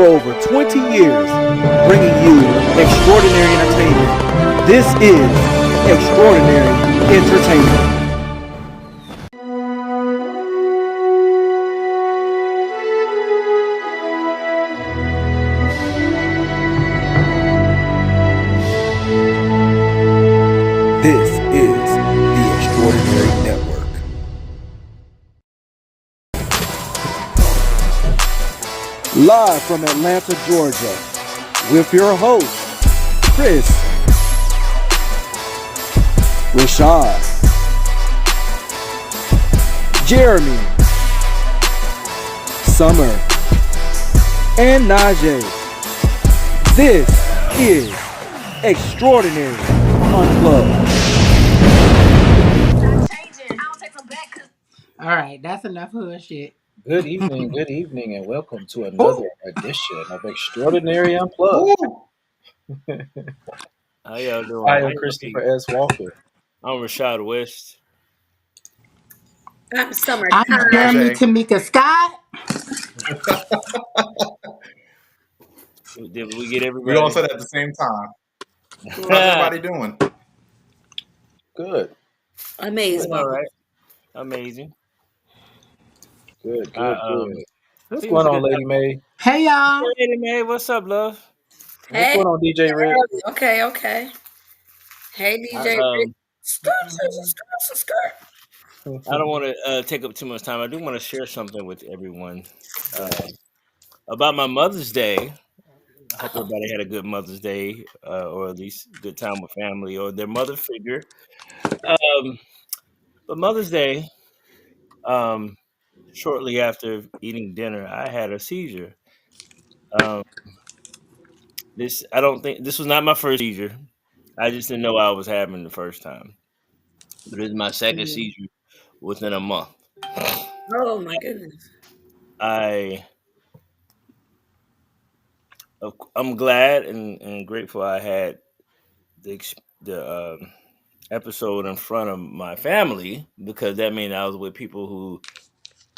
over 20 years, bringing you extraordinary entertainment. This is Extraordinary Entertainment. This is the Extraordinary Network. Live from Atlanta, Georgia, with your hosts, Chris, Rachàd, Jeremy, Summer, and Najee. This is Extraordinary Unplugged. All right, that's enough hood shit. Good evening, and welcome to another edition of Extraordinary Unplugged. How y'all doing? I am Christopher S. Walker. I'm Rachàd West. I'm Summer. I'm Jeremy Tamika Scott. Did we get everybody? We all said it at the same time. How's everybody doing? Good. Amazing. All right. Amazing. Good. What's Things going on, good. Lady May? Hey y'all. Hey, Lady May, what's up, love? What's going on, DJ Rick? Okay. Hey, DJ Rick. Skirt. I don't want to take up too much time. I do want to share something with everyone about my Mother's Day. I hope everybody had a good Mother's Day, or at least a good time with family or their mother figure. But Mother's Day, shortly after eating dinner, I had a seizure. I don't think this was not my first seizure. I just didn't know I was having the first time. But it's my second seizure within a month. Oh my goodness. I'm glad and grateful I had the episode in front of my family, because that means I was with people who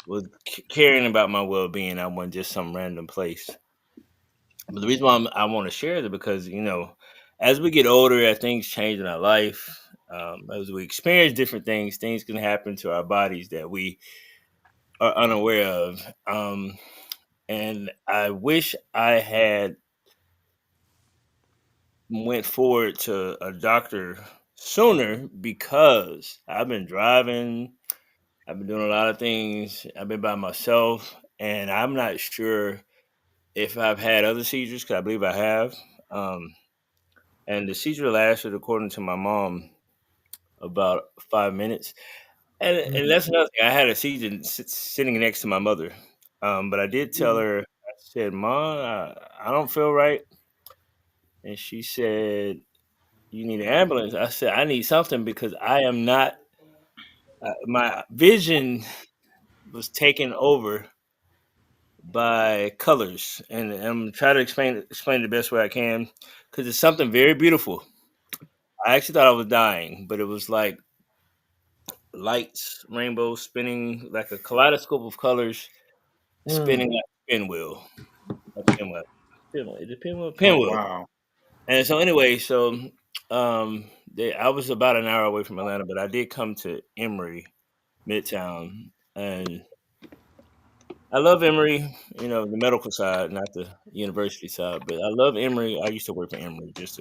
was caring about my well-being. I wasn't just some random place. But the reason why I want to share it because, as we get older, as things change in our life, as we experience different things can happen to our bodies that we are unaware of. And I wish I had went forward to a doctor sooner, because I've been driving, I've been doing a lot of things, I've been by myself, and I'm not sure if I've had other seizures, because I believe I have. And the seizure lasted, according to my mom, about 5 minutes. And that's another thing. I had a seizure sitting next to my mother. But I did tell her, I said, Mom, I don't feel right. And she said, you need an ambulance. I said, I need something, because I am not, my vision was taken over by colors. And I'm trying to explain the best way I can, because it's something very beautiful. I actually thought I was dying, but it was like lights, rainbows spinning, like a kaleidoscope of colors, spinning like a pinwheel. Pinwheel. Wow. And so anyway, I was about an hour away from Atlanta, but I did come to Emory, Midtown, and I love Emory, the medical side, not the university side, but I love Emory. I used to work for Emory just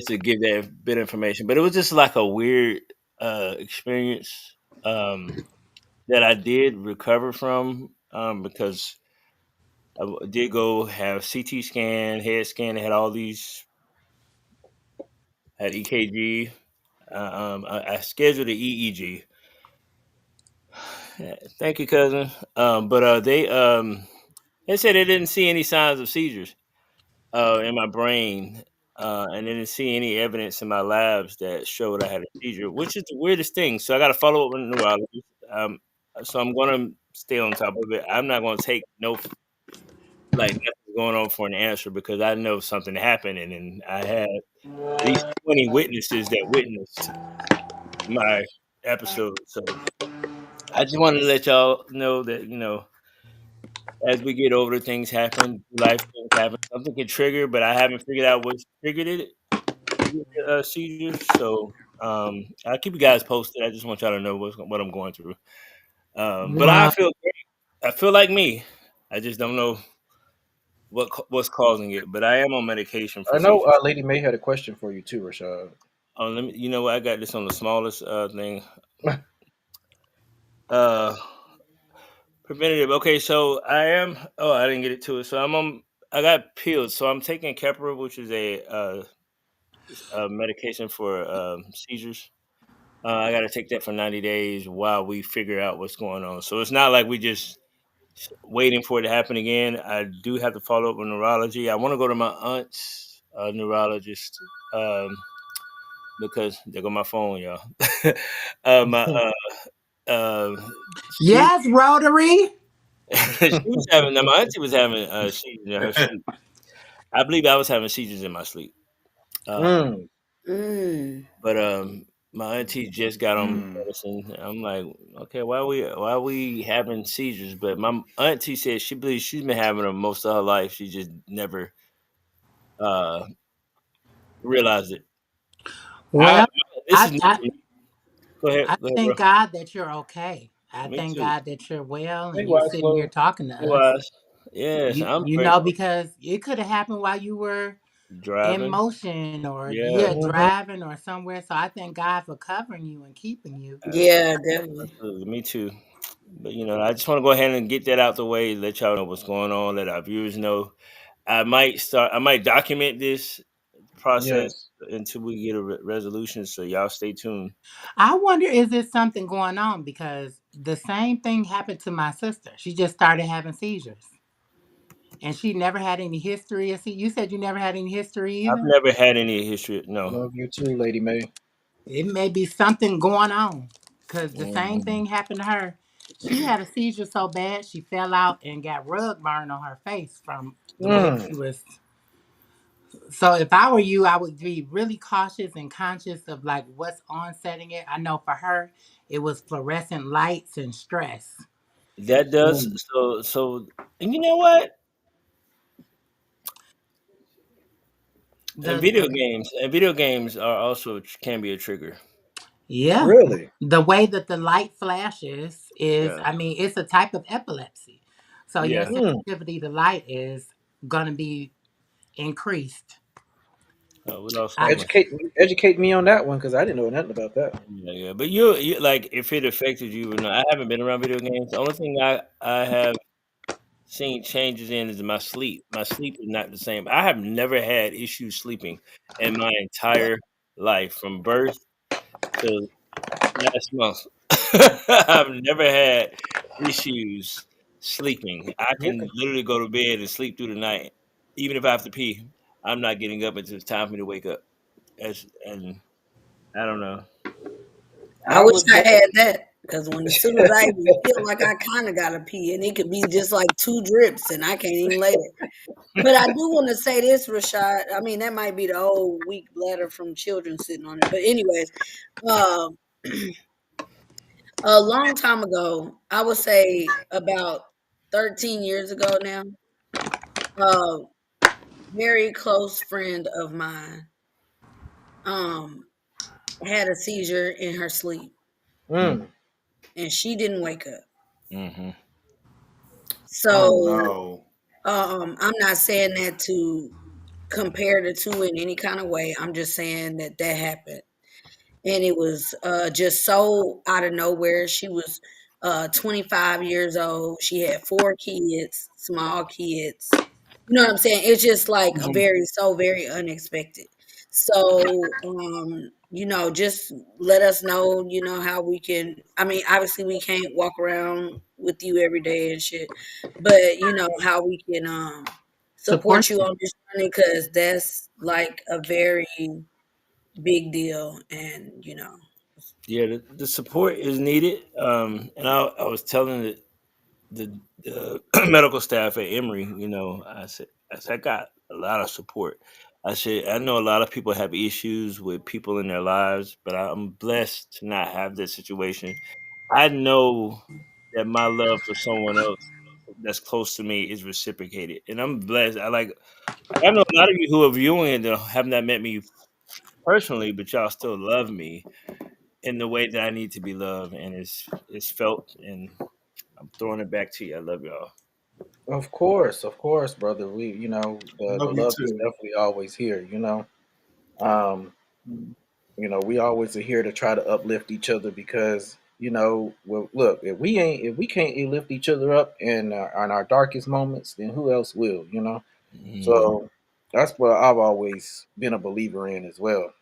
to give that bit of information, but it was just like a weird experience that I did recover from, because I did go have CT scan, head scan. They had all these, had EKG. I scheduled the EEG. Thank you, cousin. But they said they didn't see any signs of seizures in my brain, and they didn't see any evidence in my labs that showed I had a seizure, which is the weirdest thing. So I got to follow up with a neurologist. So I'm going to stay on top of it. I'm not going to take nothing going on for an answer, because I know something happened, and then I had at least 20 witnesses that witnessed my episode. So I just wanted to let y'all know that, as we get older, things happen, life things happen. Something can trigger, but I haven't figured out what triggered it to get the seizures. So I'll keep you guys posted. I just want y'all to know what I'm going through. But I Well, feel great. I feel like me. I just don't know what's causing it. But I am on medication for I know seizures. Lady May had a question for you too, Rachad. Let me. You know what? I got this on the smallest thing. Uh, Preventative. Okay, so I am. Oh, I didn't get it to it. So I'm on. I got pills. So I'm taking Keppra, which is a medication for seizures. I got to take that for 90 days while we figure out what's going on. So it's not like we just waiting for it to happen again. I do have to follow up with neurology. I want to go to my aunt's neurologist because there go my phone, y'all. My uh, she yes, Rotary. she was having. My auntie was having seizures in her sleep. I believe I was having seizures in my sleep. Um, Mm. Mm. but my auntie just got on Mm. medicine. I'm like, okay, why are we having seizures? But my auntie said she believes she's been having them most of her life. She just never uh realized it. I Well, this I, is new I to me. Go ahead, bro. thank God that you're okay. I Me thank too. God that you're well Hey, and you're wise sitting here Flo. talking to It us. was. Yes, I'm You know, grateful. because it could have happened while you were in Driving. motion or Yeah, yeah, Mm-hmm. driving or somewhere. So I thank God for covering you and keeping you. Yeah, definitely. absolutely. Me too. But I just want to go ahead and get that out the way, let y'all know what's going on, let our viewers know. I might document this process Yes. until we get a resolution. So y'all stay tuned. I wonder, is there something going on? Because the same thing happened to my sister. She just started having seizures. And she never had any history of you said you never had any history I've either? never had any history. No. Love you too, Lady May. It may be something going on. Because the same Mhm. thing happened to her. She had a seizure so bad she fell out and got rug burn on her face from the way Mm. she was. So if I were you, I would be really cautious and conscious of like what's onsetting it. I know for her, it was fluorescent lights and stress. That does Mm. so. And you know what? The And video games are also can be a trigger. Yeah, Really? the way that the light flashes is, Yeah. I mean, it's a type of epilepsy. So your Yeah. Mm. sensitivity to light is going to be increased. We lost I, someone. Educate me on that one because I didn't know nothing about that. Yeah, yeah. But you like if it affected you or not. I haven't been around video games. The only thing I have seen changes in is my sleep. My sleep is not the same. I have never had issues sleeping in my entire life, from birth to last month. I've never had issues sleeping. I can Okay. literally go to bed and sleep through the night, even if I have to pee. I'm not getting up until it's time for me to wake up. And I don't know. I I wish was I born. had that because when as soon as I even feel like I kind of gotta pee, and it could be just like two drips, and I can't even lay there. But I do want to say this, Rashad. I mean, that might be the old weak bladder from children sitting on it. But anyways, um, a long time ago, I would say about 13 years ago now, a very close friend of mine um had a seizure in her sleep, Mm. and she didn't wake up. Mm-hmm. Oh So no. I'm not saying that to compare the two in any kind of way. I'm just saying that that happened. And it was just so out of nowhere. She was 25 years old. She had four kids, small kids. You know what I'm saying? It's just like a Mhm. very so very unexpected. So just let us know, how we can. I mean, obviously we can't walk around with you every day and shit, but how we can support support you you. on this journey, because that's like a very big deal. And Yeah, the support is needed. And I was telling the medical staff at Emory, I got a lot of support. I said, I know a lot of people have issues with people in their lives, but I'm blessed to not have that situation. I know that my love for someone else that's close to me is reciprocated, and I'm blessed. I know a lot of you who are viewing it that have not met me personally, but y'all still love me in the way that I need to be loved, and it's felt, and I'm throwing it back to you. I love y'all. Of course, brother. We, the Love you love is too. definitely always here. Um, we always are here to try to uplift each other because, well, look, if we can't lift each other up in our darkest moments, then who else will? Mhm. So that's what I've always been a believer in as well.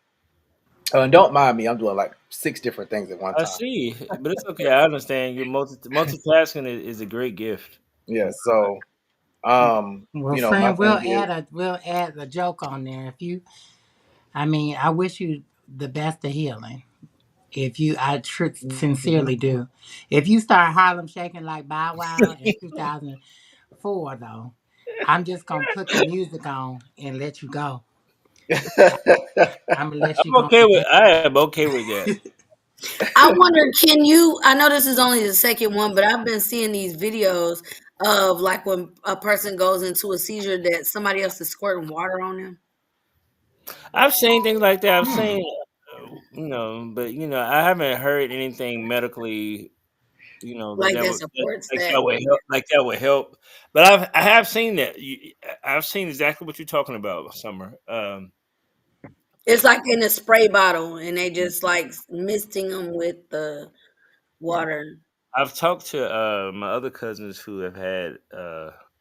And don't mind me, I'm doing like six different things at one I time. see, but it's okay. I understand. Your multitasking is a great gift. Yeah. So, Well, my friend, thing is, we'll add a joke on there. If you, I mean, I wish you the best of healing. If you, sincerely do. If you start Harlem shaking like Bow Wow in 2004, though, I'm just gonna put the music on and let you go. I'm gonna let you I'm go. okay with. I am okay with that. I wonder, can you? I know this is only the second one, but I've been seeing these videos of like when a person goes into a seizure that somebody else is squirting water on them. I've seen things like that. I've Hmm. seen, but I haven't heard anything medically, Like that supports like that. that would help. Like that would help. But I have seen that. I've seen exactly what you're talking about, Summer. It's like in a spray bottle, and they just like misting them with the water. I've talked to my other cousins who have had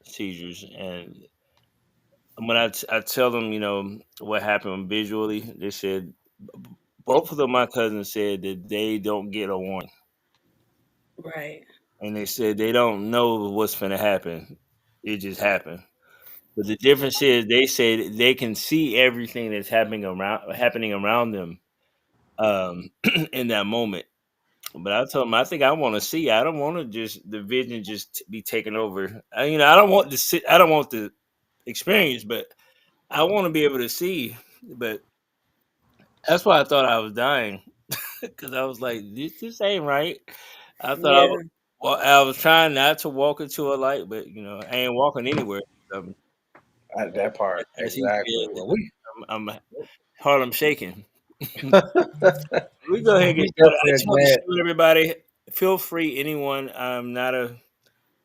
seizures, and when I tell them, what happened visually, they said both of them. My cousins said that they don't get a warning, Right. and they said they don't know what's going to happen. It just happened. But the difference is, they say they can see everything that's happening around them in that moment. But I told them, I think I want to see. I don't want to just the vision just be taken over. I don't want to sit. I don't want the experience, but I want to be able to see. But that's why I thought I was dying, because I was like, this ain't right. I thought I Yeah. was. Well, I was trying not to walk into a light, but I ain't walking anywhere. Um, that part as he exactly. said, Well, we I'm Harlem shaking. We go ahead and get we started. I definitely are just want to glad. share with everybody. Feel free, anyone.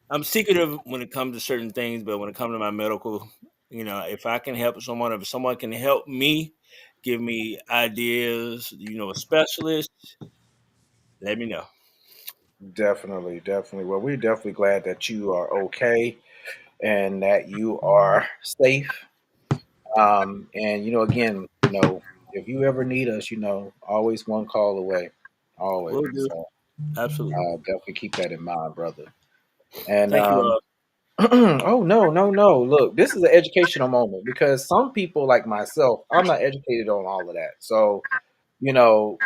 I'm secretive when it comes to certain things, but when it comes to my medical, if I can help someone, if someone can help me, give me ideas, a specialist, let me know. Definitely, definitely. Well, we're definitely glad that you are okay and that you are safe. And again, if you ever need us, always one call away, always. Will do. So Absolutely. definitely keep that in mind, brother. And Thank you all. oh no, no, no! Look, this is an educational moment because some people like myself, I'm not educated on all of that. So you know,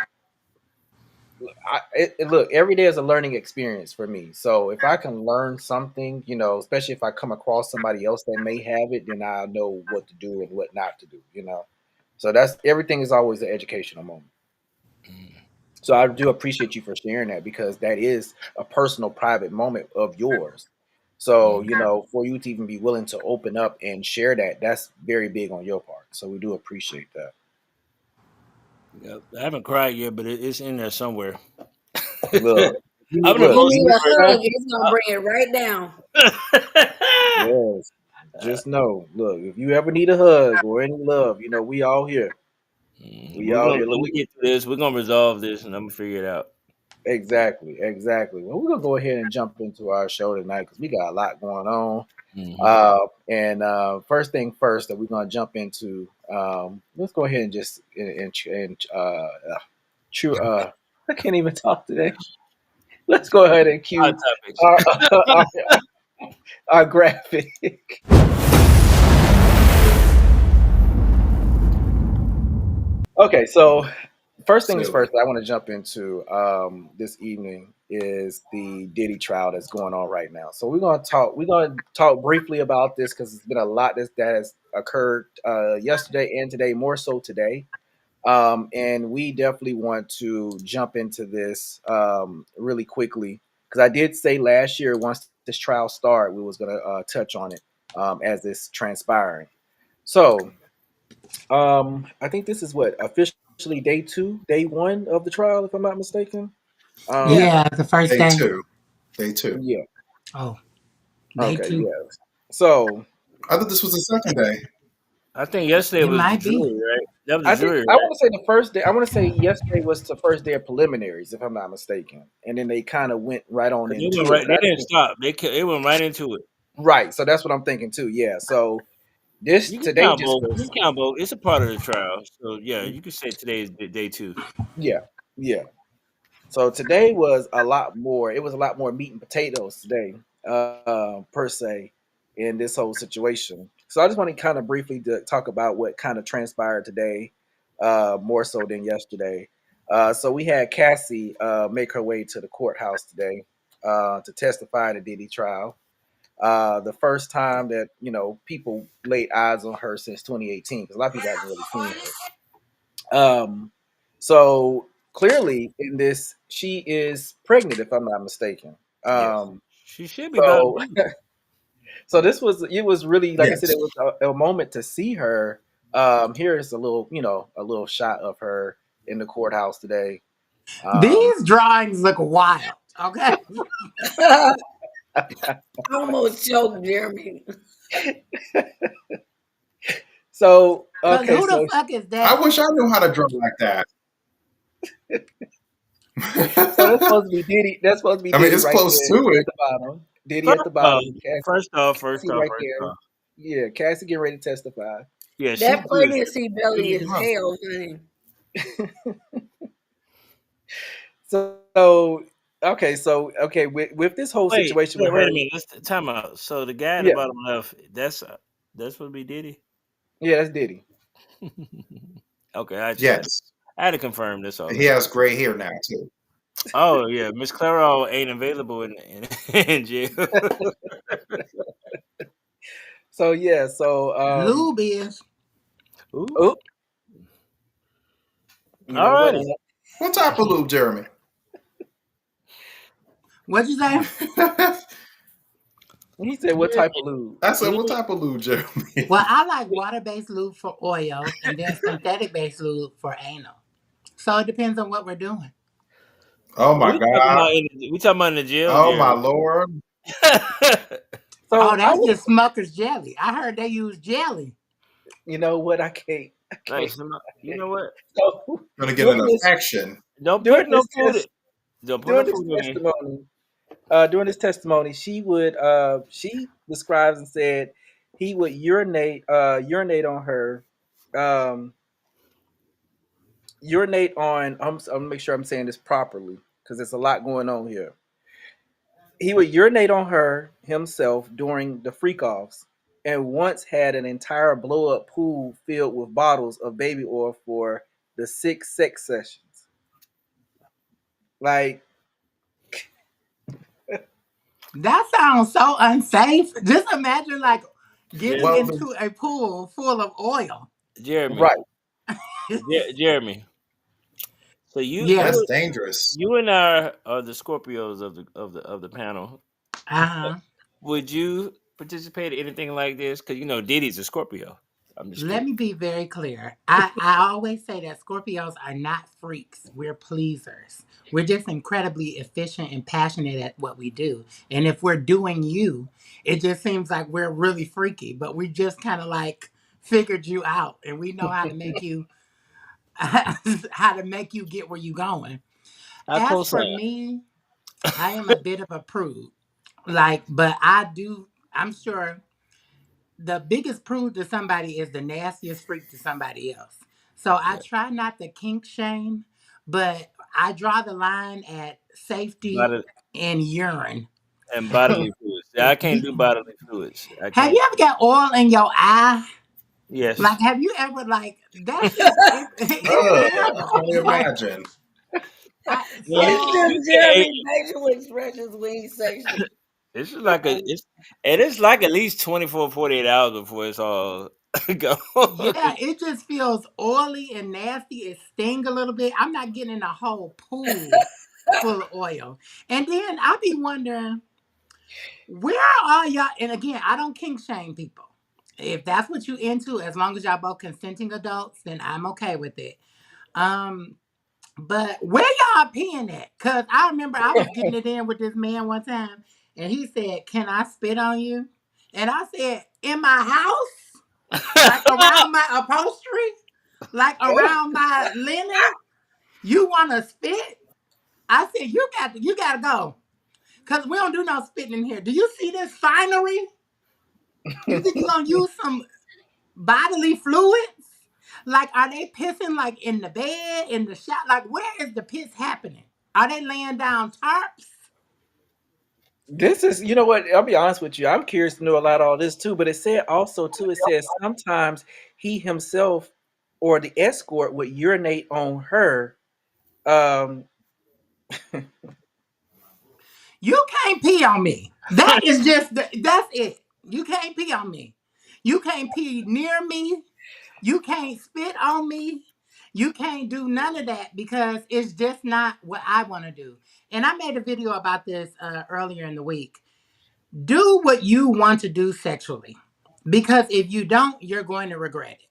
look, every day is a learning experience for me. So if I can learn something, especially if I come across somebody else that may have it, then I know what to do and what not to do. So that's everything is always an educational moment. So I do appreciate you for sharing that because that is a personal, private moment of yours. So, Mhm. for you to even be willing to open up and share that, that's very big on your part. So we do appreciate that. Yep. I haven't cried yet, but it's in there somewhere. Look, I'm an If you look, need emotional a anytime, hug, it's gonna bring it right down. person. yes, just know, look, if you ever need a hug or any love, we all here. We We're all gonna here. Look, when we get through this, we're gonna resolve this, and I'm gonna figure it out. exactly, exactly. Well, we're gonna go ahead and jump into our show tonight because we got a lot going on. Hmm. And first thing first that we're gonna jump into, let's go ahead and just true. I can't even talk today. Let's go ahead and Hot cue topics. our our graphic. Okay, so first thing is So first, I want to jump into this evening is the Diddy trial that's going on right now. So we're gonna talk. We're gonna talk briefly about this because it's been a lot that has occurred yesterday and today, more so today. And we definitely want to jump into this really quickly. because I did say last year once this trial started, we was gonna touch on it as it's transpiring. So I think this is what officially day two, day one of the trial, if I'm not mistaken. Yeah. Um, Yeah, the first Day day. two. Day two. yeah. Oh, day Okay. two. Yeah. So I thought this was the second day. I think yesterday It was the might be. jury, right? That was the I think jury, I right? want to say the first day. I want to say yesterday was the first day of preliminaries, if I'm not mistaken, and then they kind of went right on Because they went into it. right. But They I didn't think stop. They went right into it. right. So that's what I'm thinking too. Yeah. So this You can today count just both. You was. can count both. It's a part of the trial. So yeah, you can say today is day two. Yeah. Yeah. So today was a lot more. It was a lot more meat and potatoes today, per se, in this whole situation. So I just want to kind of briefly talk about what kind of transpired today, more so than yesterday. So we had Cassie make her way to the courthouse today to testify in the Diddy trial. The first time that people laid eyes on her since 2018, because a lot of people haven't really seen her. So clearly in this, she is pregnant, if I'm not mistaken. Yes, Um, she should be about to so be. so it was really, like I said, Yes. it was a moment to see her. Here is a little, a little shot of her in the courthouse today. Um, These drawings look wild. Okay. I almost choked Jeremy. so Cause okay, who the so fuck is I that? wish I knew how to draw like that. that's supposed to be Diddy. That's supposed to be I mean, Diddy it's right close there to at it. the bottom. Diddy at First the off, bottom. first off, Cassie right first there. off. Yeah, Cassie getting ready to testify. Yeah, she's That good. pregnancy Good belly is enough. hell, honey. So okay, so okay, with this whole situation with Wait her, a minute. Let's time out. So the guy at the yeah, bottom left, that's what we Diddy. yeah, that's Diddy. Okay, Yes. I had to confirm this all. He has gray hair now, too. Oh yeah, Miss Clairol ain't available in in jail. So yeah, so Lube is. Ooh, oh, you know what? alrighty. What type of lube, Jeremy? What'd you say? He said, "What Yeah, type of lube?" I said, what you type of lube, Jeremy? Well, I like water-based lube for oil and then synthetic-based lube for anal. So it depends on what we're doing. Oh, my God. we talking about in the jail, Oh, my Jeremy. Lord. Oh, So I that's would, just Smucker's jelly. I heard they use jelly. you know what? I can't. Nice. You know what? So Going to get an during this infection. Don't during put no this food. test Don't put no during this food in me. testimony, she describes and said he would urinate on her, um, urinate on. I'm gonna make sure I'm saying this properly because there's a lot going on here. He would urinate on her himself during the freak offs, and once had an entire blow up pool filled with bottles of baby oil for the 6 sex sessions. Like, That sounds so unsafe. Just imagine like getting Jeremy. Well, into a pool full of oil. Jeremy. right. Jeremy. So Yeah. that's dangerous. you and I are the Scorpios of the panel. Uh-huh. Would you participate in anything like this? Because Diddy's a Scorpio. I'm just Let kidding. me be very clear. I always say that Scorpios are not freaks. We're pleasers. We're just incredibly efficient and passionate at what we do. And if we're doing you, it just seems like we're really freaky, but we just kind of like figured you out and we know how to make you how to make you get where you're going. I As for co-sign. me, I am a bit of a prude. Like, but I'm sure the biggest prude to somebody is the nastiest freak to somebody else. So I Yeah. try not to kink shame, but I draw the line at safety Bodily and urine. and bodily fluids. Yeah, I can't do bodily fluids. I Have can't. you ever got oil in your eye? Yes. Like, have you ever like that's just it's Ugh, I can terrible. only Like, imagine. Well, It's so you just can't. Jeremy facial expressions when he say shit. It's just like it's like at least 24, 48 hours before it's all gone. yeah, it just feels oily and nasty. It sting a little bit. I'm not getting in a whole pool. full of oil. And then I be wondering, where are y'all? And again, I don't kink shame people. If that's what you into, as long as y'all both consenting adults, then I'm okay with it. Um, but where y'all peeing at? Cause I remember I was getting it in with this man one time, and he said, "Can I spit on you?" And I said, "In my house, like around my upholstery, like around my linen, you want to spit?" I said, you got to go, cause we don't do no spitting in here. Do you see this finery? You think you're gonna use some bodily fluids? Like, are they pissing like in the bed, in the shop? Like, where is the piss happening? Are they laying down tarps? This is, you know what? I'll be honest with you. I'm curious to know a lot of all this too. But it said also too. It says sometimes he himself or the escort would urinate on her. Um, You can't pee on me. That is just that's it. You can't pee on me. You can't pee near me. You can't spit on me. You can't do none of that because it's just not what I want to do. And I made a video about this earlier in the week. Do what you want to do sexually, because if you don't, you're going to regret it.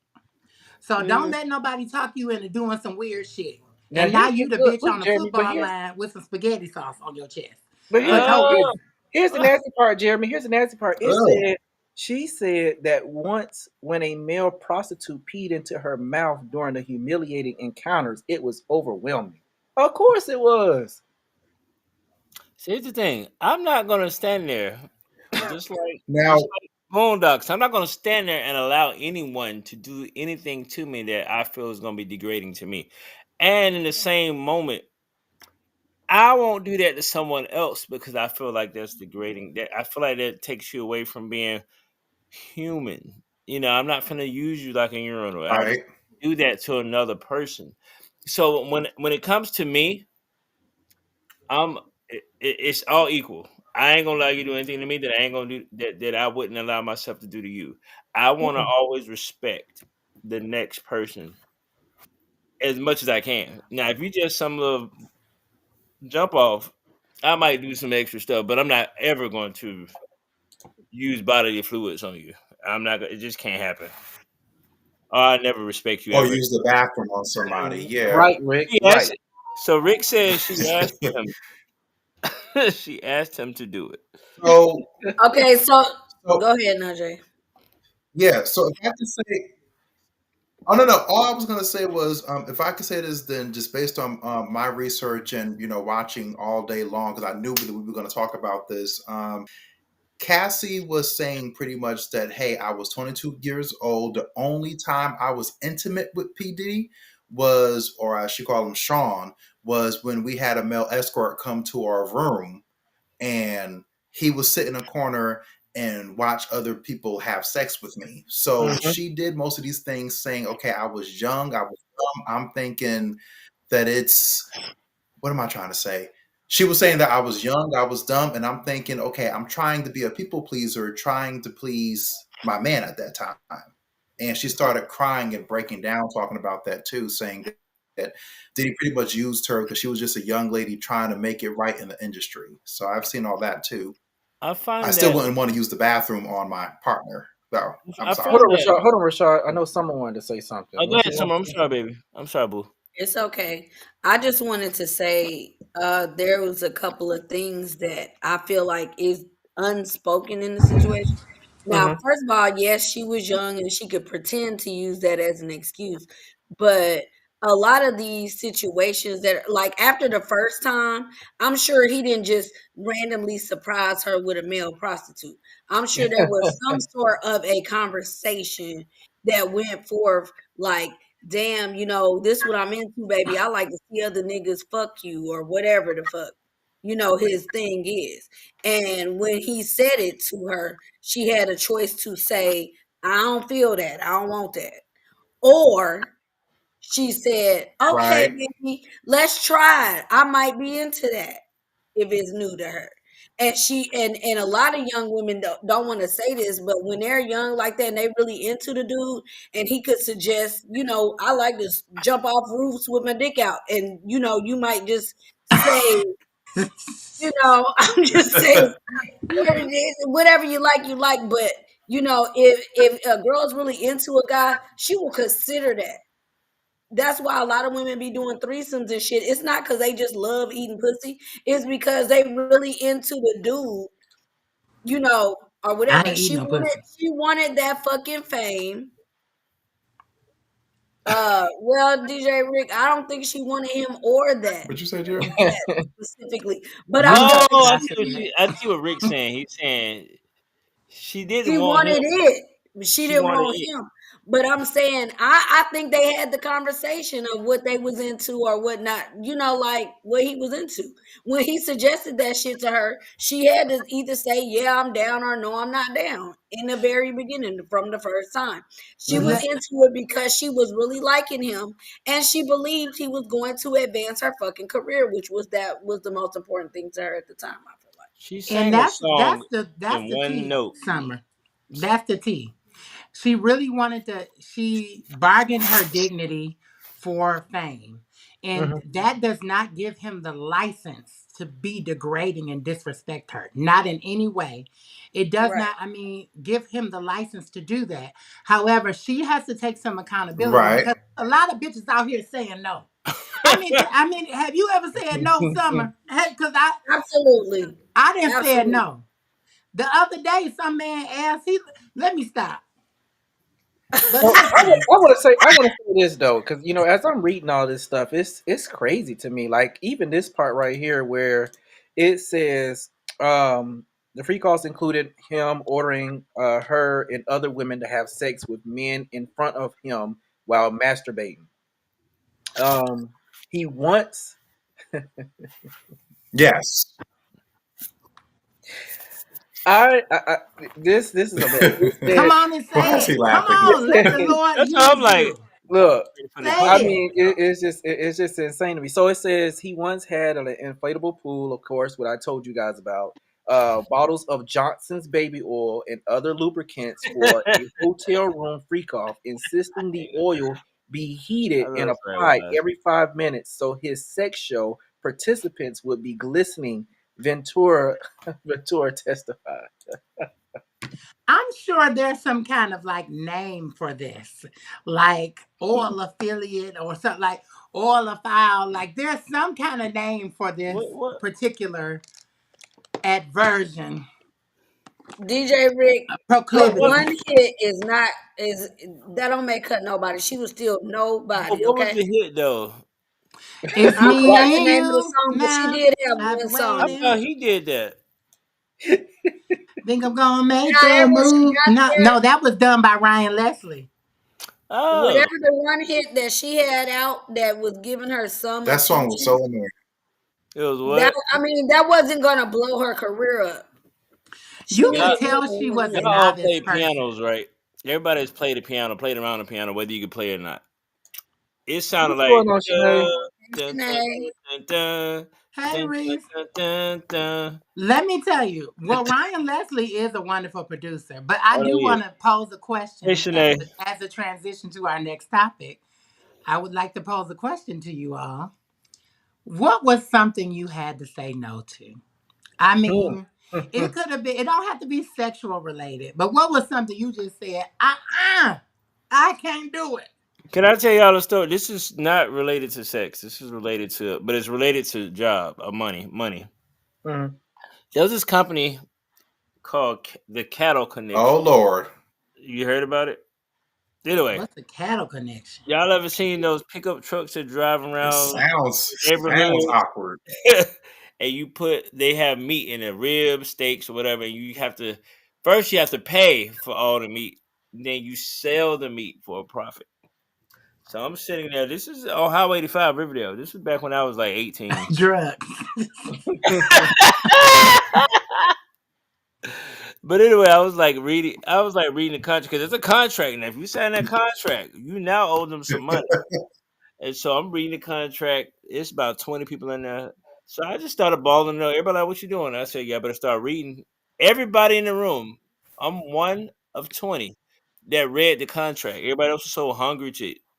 So don't mm, let nobody talk you into doing some weird shit. now And now here's you the look, bitch look, on the Jeremy. But football line with some spaghetti sauce on your chest for no Oh, reason. here's the nasty part, Jeremy. Here's the nasty part. It Oh, said she said that once when a male prostitute peed into her mouth during the humiliating encounters, it was overwhelming. Of course, it was. see, here's the thing. I'm not gonna stand there, just like now, just like Boondocks. I'm not gonna stand there and allow anyone to do anything to me that I feel is gonna be degrading to me. And in the same moment, I won't do that to someone else because I feel like that's degrading. That I feel like that takes you away from being human. I'm not gonna use you like a urinal. I would right. do that to another person. So when it comes to me, I'm it's all equal. I ain't gonna allow you to do anything to me that I ain't gonna do that I wouldn't allow myself to do to you. I want to always respect the next person as much as I can. Now, if you just some little jump off, I might do some extra stuff, but I'm not ever going to use bodily fluids on you. I'm not. It just can't happen. I never respect you Or ever. use the bathroom on somebody. Yeah. Right, Rick. She Right. asked, so Rick says she asked him. She asked him to do it. So, Okay, so so go ahead, Najee. yeah. So if I could say, oh no, no. All I was gonna say was, if I could say this, then just based on my research and watching all day long, because I knew that we were going to talk about this. Cassie was saying pretty much that, hey, I was 22 years old. The only time I was intimate with PD was, or I should call him Sean, was when we had a male escort come to our room and he was sit in a corner and watch other people have sex with me. So Mhm. she did most of these things saying, okay, I was young, I was dumb. I'm thinking that it's, what am I trying to say? She was saying that I was young, I was dumb, and I'm thinking, okay, I'm trying to be a people pleaser, trying to please my man at that time. And she started crying and breaking down, talking about that too, saying that did he pretty much used her because she was just a young lady trying to make it right in the industry. So I've seen all that too. I I find still that wouldn't want to use the bathroom on my partner. No, I'm I sorry. Hold find on, that. Rashard. Hold on, Rashard. I know someone wanted to say something. Oh, go Was ahead, it Summer. one? I'm sorry, baby. I'm sorry, boo. It's okay. I just wanted to say there was a couple of things that I feel like is unspoken in the situation. Now, Mm-hmm. first of all, yes, she was young and she could pretend to use that as an excuse. But a lot of these situations that, like after the first time, I'm sure he didn't just randomly surprise her with a male prostitute. I'm sure there was some sort of a conversation that went forth, like, damn, this what I'm into, baby. I like to see other niggas fuck you or whatever the fuck, his thing is. And when he said it to her, she had a choice to say, I don't feel that. I don't want that. Or she said, okay, Right, baby, let's try it. I might be into that if it's new to her. And a lot of young women don't want to say this, but when they're young like that and they really into the dude, and he could suggest, I like to jump off roofs with my dick out, and you might just saying, I'm just saying, whatever you like. But if a girl's really into a guy, she will consider that. That's why a lot of women be doing threesomes and shit. It's not because they just love eating pussy. It's because they really into the dude, or I whatever. ain't eating She no wanted pussy. she wanted that fucking fame. Well, DJ Rick, I don't think she wanted him or that, What you say, Jeremy? specifically. But I You feel know Oh, like what I said. I see what Rick's saying. He's saying she didn't she want him. wanted it, but she She didn't wanted want it. him. But I'm saying, I think they had the conversation of what they was into or what not. Like what he was into. When he suggested that shit to her, she had to either say, "Yeah, I'm down," or "No, I'm not down." In the very beginning, from the first time, she was Le- into it because she was really liking him, and she believed he was going to advance her fucking career, which was the most important thing to her at the time. I feel like. She And sang a that's song that's in the one tea, note. Summer. That's the tea. She really wanted to, she bargained her dignity for fame. And Mhm. that does not give him the license to be degrading and disrespect her. Not in any way. It does Right. not, give him the license to do that. However, she has to take some accountability Right. because a lot of bitches out here saying no. Have you ever said no, Summer? Because Absolutely. I didn't say Absolutely. no. The other day, some man asked, let me stop. But Well, listen, I want to say this though, because as I'm reading all this stuff, it's crazy to me. Like even this part right here, where it says the free calls included him ordering her and other women to have sex with men in front of him while masturbating. He wants. Yes. I this is a mess. It come says on and Why say is he it. Come laughing? on, let the Lord That's how I'm use like. you. look. For the Say I question. it. mean, it's just insane to me. So it says he once had an inflatable pool, of course, what I told you guys about. Bottles of Johnson's baby oil and other lubricants for a hotel room freak off, insisting the oil be I heated and love Fred applied Wise. every 5 minutes so his sex show participants would be glistening. Ventura Ventura testified. I'm sure there's some kind of like name for this, like oil affiliate or something like oil file. Like there's some kind of name for this What? particular adversion DJ Rick, the What? proclivity. one hit is that don't make cut nobody. She was still nobody, What was okay? the hit though? It's I me forgot the and name of the you song, but she now. did have I've one been song. I waiting. thought he did that. Think I'm gonna make a However, she move. got No, there, no, that was done by Ryan Leslie. Oh, whatever the one hit that she had out that was giving her some That song was so attention, annoying. it was that what? that wasn't gonna blow her career up. She You needed could Y'all, tell more than she one was a hit. y'all all novice play person. pianos, right? Everybody that's played the piano, played around the piano, whether you can play it or not. It sounded What's like going on, Sinead? dun, dun, Sinead, dun, dun, Hey, dun, dun, Reese. dun, dun, dun. Let me tell you, well, Ryan Leslie is a wonderful producer, but I Oh, do there he want is. to pose a Hey, question Shanae. as a transition to our next topic. I would like to pose a question to you all. What was something you had to say no to? I Hmm. mean, it could have been, it don't have to be sexual related, but what was something you just said, I can't do it? Can I tell y'all a story? This is not related to sex. This is related to, but it's related to job, money, money. Mhm. There was this company called the Cattle Oh Connection. Lord. You heard about it? Anyway, What's the cattle connection? y'all ever seen those pickup trucks that drive It around sounds the sounds neighborhood? awkward. And they have meat in it, ribs, steaks, or whatever. And first you have to pay for all the meat. Then you sell the meat for a profit. So I'm sitting there. This is on Highway 85, Riverdale. This was back when I was like 18. Drugs. But anyway, I was like reading the contract because it's a contract. And if you sign that contract, you now owe them some money. And so I'm reading the contract. It's about 20 people in there. So I just started bawling up. Everybody like, what you doing? I said, yeah, I better start reading. Everybody in the room, I'm one of 20 that read the contract. Everybody else was so hungry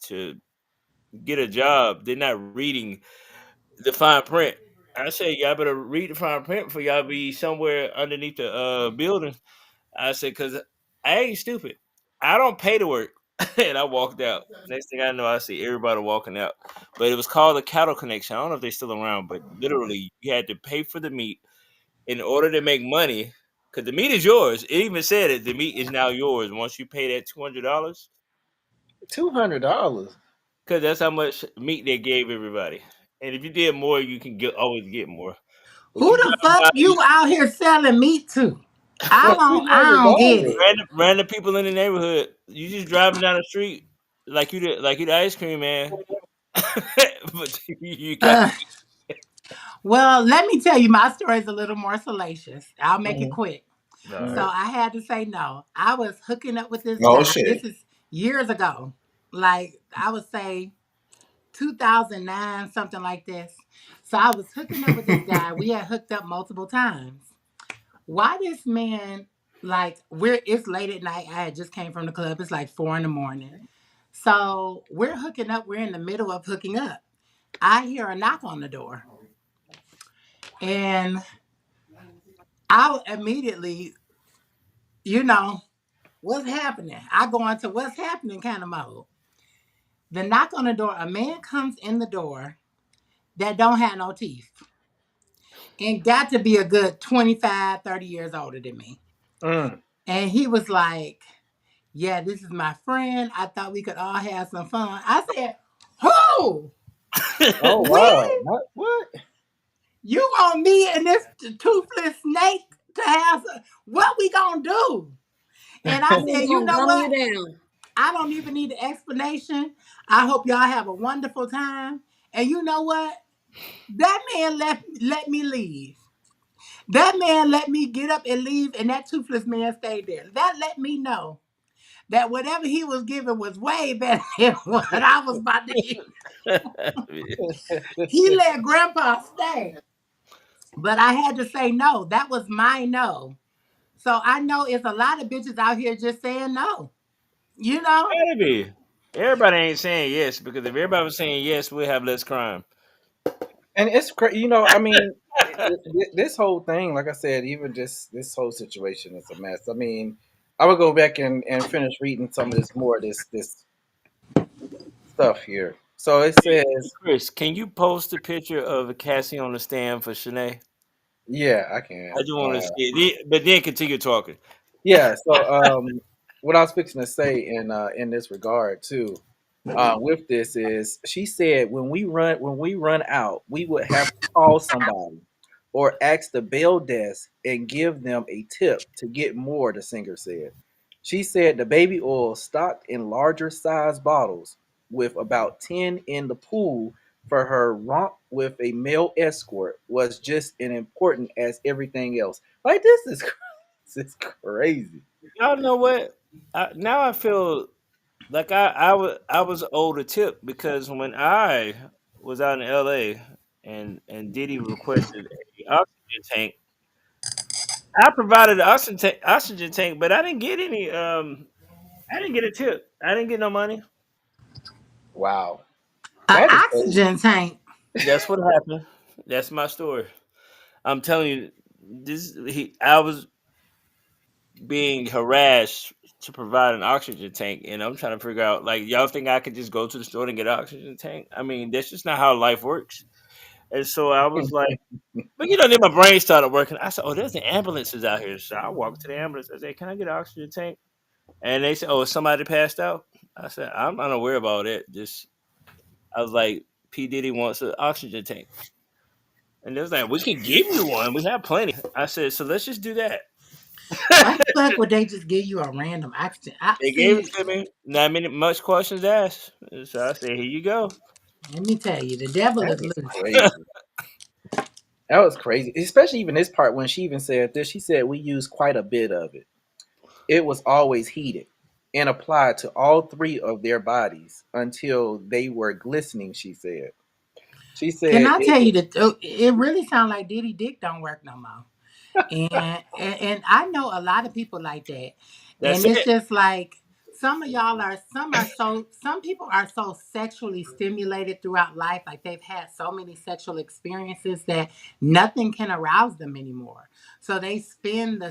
to get a job. They're not reading the fine print. I said, y'all better read the fine print for y'all be somewhere underneath the building. I said, because I ain't stupid. I don't pay to work. And I walked out. Next thing I know, I see everybody walking out. But it was called the cattle connection. I don't know if they're still around, but literally, you had to pay for the meat in order to make money. Because the meat is yours. It even said it. The meat is now yours once you pay that $200. $200. Because that's how much meat they gave everybody. And if you did more, you can always get more. But Who you the drive fuck by you out here selling meat to? For I don't get $200. it. random people in the neighborhood. You just driving down the street like you the ice cream man. But you got Uh, well, let me tell you, my story is a little more salacious. I'll make it Mhm, quick. all So mhm. right. I had to say no. I was hooking up with this Oh guy. shit. This is years ago. Like I would say 2009, something like this. So I was hooking up with this guy. We had hooked up multiple times. Why this man, like, it's late at night. I had just came from the club. It's like 4 in the morning. So we're hooking up. We're in the middle of hooking up. I hear a knock on the door. And I immediately, you know, what's happening? I go into what's happening kind of mode. The knock on the door, a man comes in the door that don't have no teeth and got to be a good 25, 30 years older than me. Mm. And he was like, yeah, this is my friend. I thought we could all have some fun. I said, who? Oh We? wow. What? You want me and this toothless snake to have some, what we gonna do? And I He said, was you gonna know gum you what? down. I don't even need an explanation. I hope y'all have a wonderful time. And you know what? That man let me leave. That man let me get up and leave, and that toothless man stayed there. That let me know that whatever he was giving was way better than what I was about to give. He let Grandpa stay, but I had to say no. That was my no. So I know it's a lot of bitches out here just saying no. You know? Gotta be. Everybody ain't saying yes because if everybody was saying yes, we'd have less crime. And it's crazy, I mean, this whole thing, like I said, even just this whole situation is a mess. I mean, I would go back and finish reading some of this more this stuff here. So it Hey, says, Chris, can you post a picture of Cassie on the stand for Shanae? yeah, I I can. just want to see it. But then continue talking. Yeah. So what I was fixing to say in this regard too, with this is she said when we run out, we would have to call somebody or ask the bail desk and give them a tip to get more, the singer said. She said the baby oil stocked in larger size bottles with about 10 in the pool for her romp with a male escort was just as important as everything else. Like this is this is crazy. Y'all know what? Now I feel like I was owed a tip because when I was out in L.A. and Diddy requested a oxygen tank, I provided the oxygen tank, but I didn't get any. I didn't get a tip. I didn't get no money. Wow. An That is crazy. oxygen tank. That's what happened. That's my story. I'm telling you, I was being harassed to provide an oxygen tank, and I'm trying to figure out like y'all think I could just go to the store and get an oxygen tank? I mean, that's just not how life works. And so I was like, but then my brain started working. I said, oh, there's the ambulances out here. So I walked to the ambulance. I said, can I get an oxygen tank? And they said, oh, somebody passed out. I said, I'm not aware about it. Just I was like, P Diddy wants an oxygen tank. And they was like, we can give you one. We have plenty. I said, so let's just do that. Why the fuck would they just give you a random oxygen? I They gave it see. to me. Not many much questions asked. So I said, here you go. Let me tell you, the devil That is is loose. crazy. That was crazy. Especially even this part when she even said this. She said we used quite a bit of it. It was always heated and applied to all three of their bodies until they were glistening, she said. She Can said I it tell you was that it really sounds like Diddy Dick don't work no more. And I know a lot of people like that. That's And it's it. just like some people are so sexually stimulated throughout life, like they've had so many sexual experiences that nothing can arouse them anymore. So they spend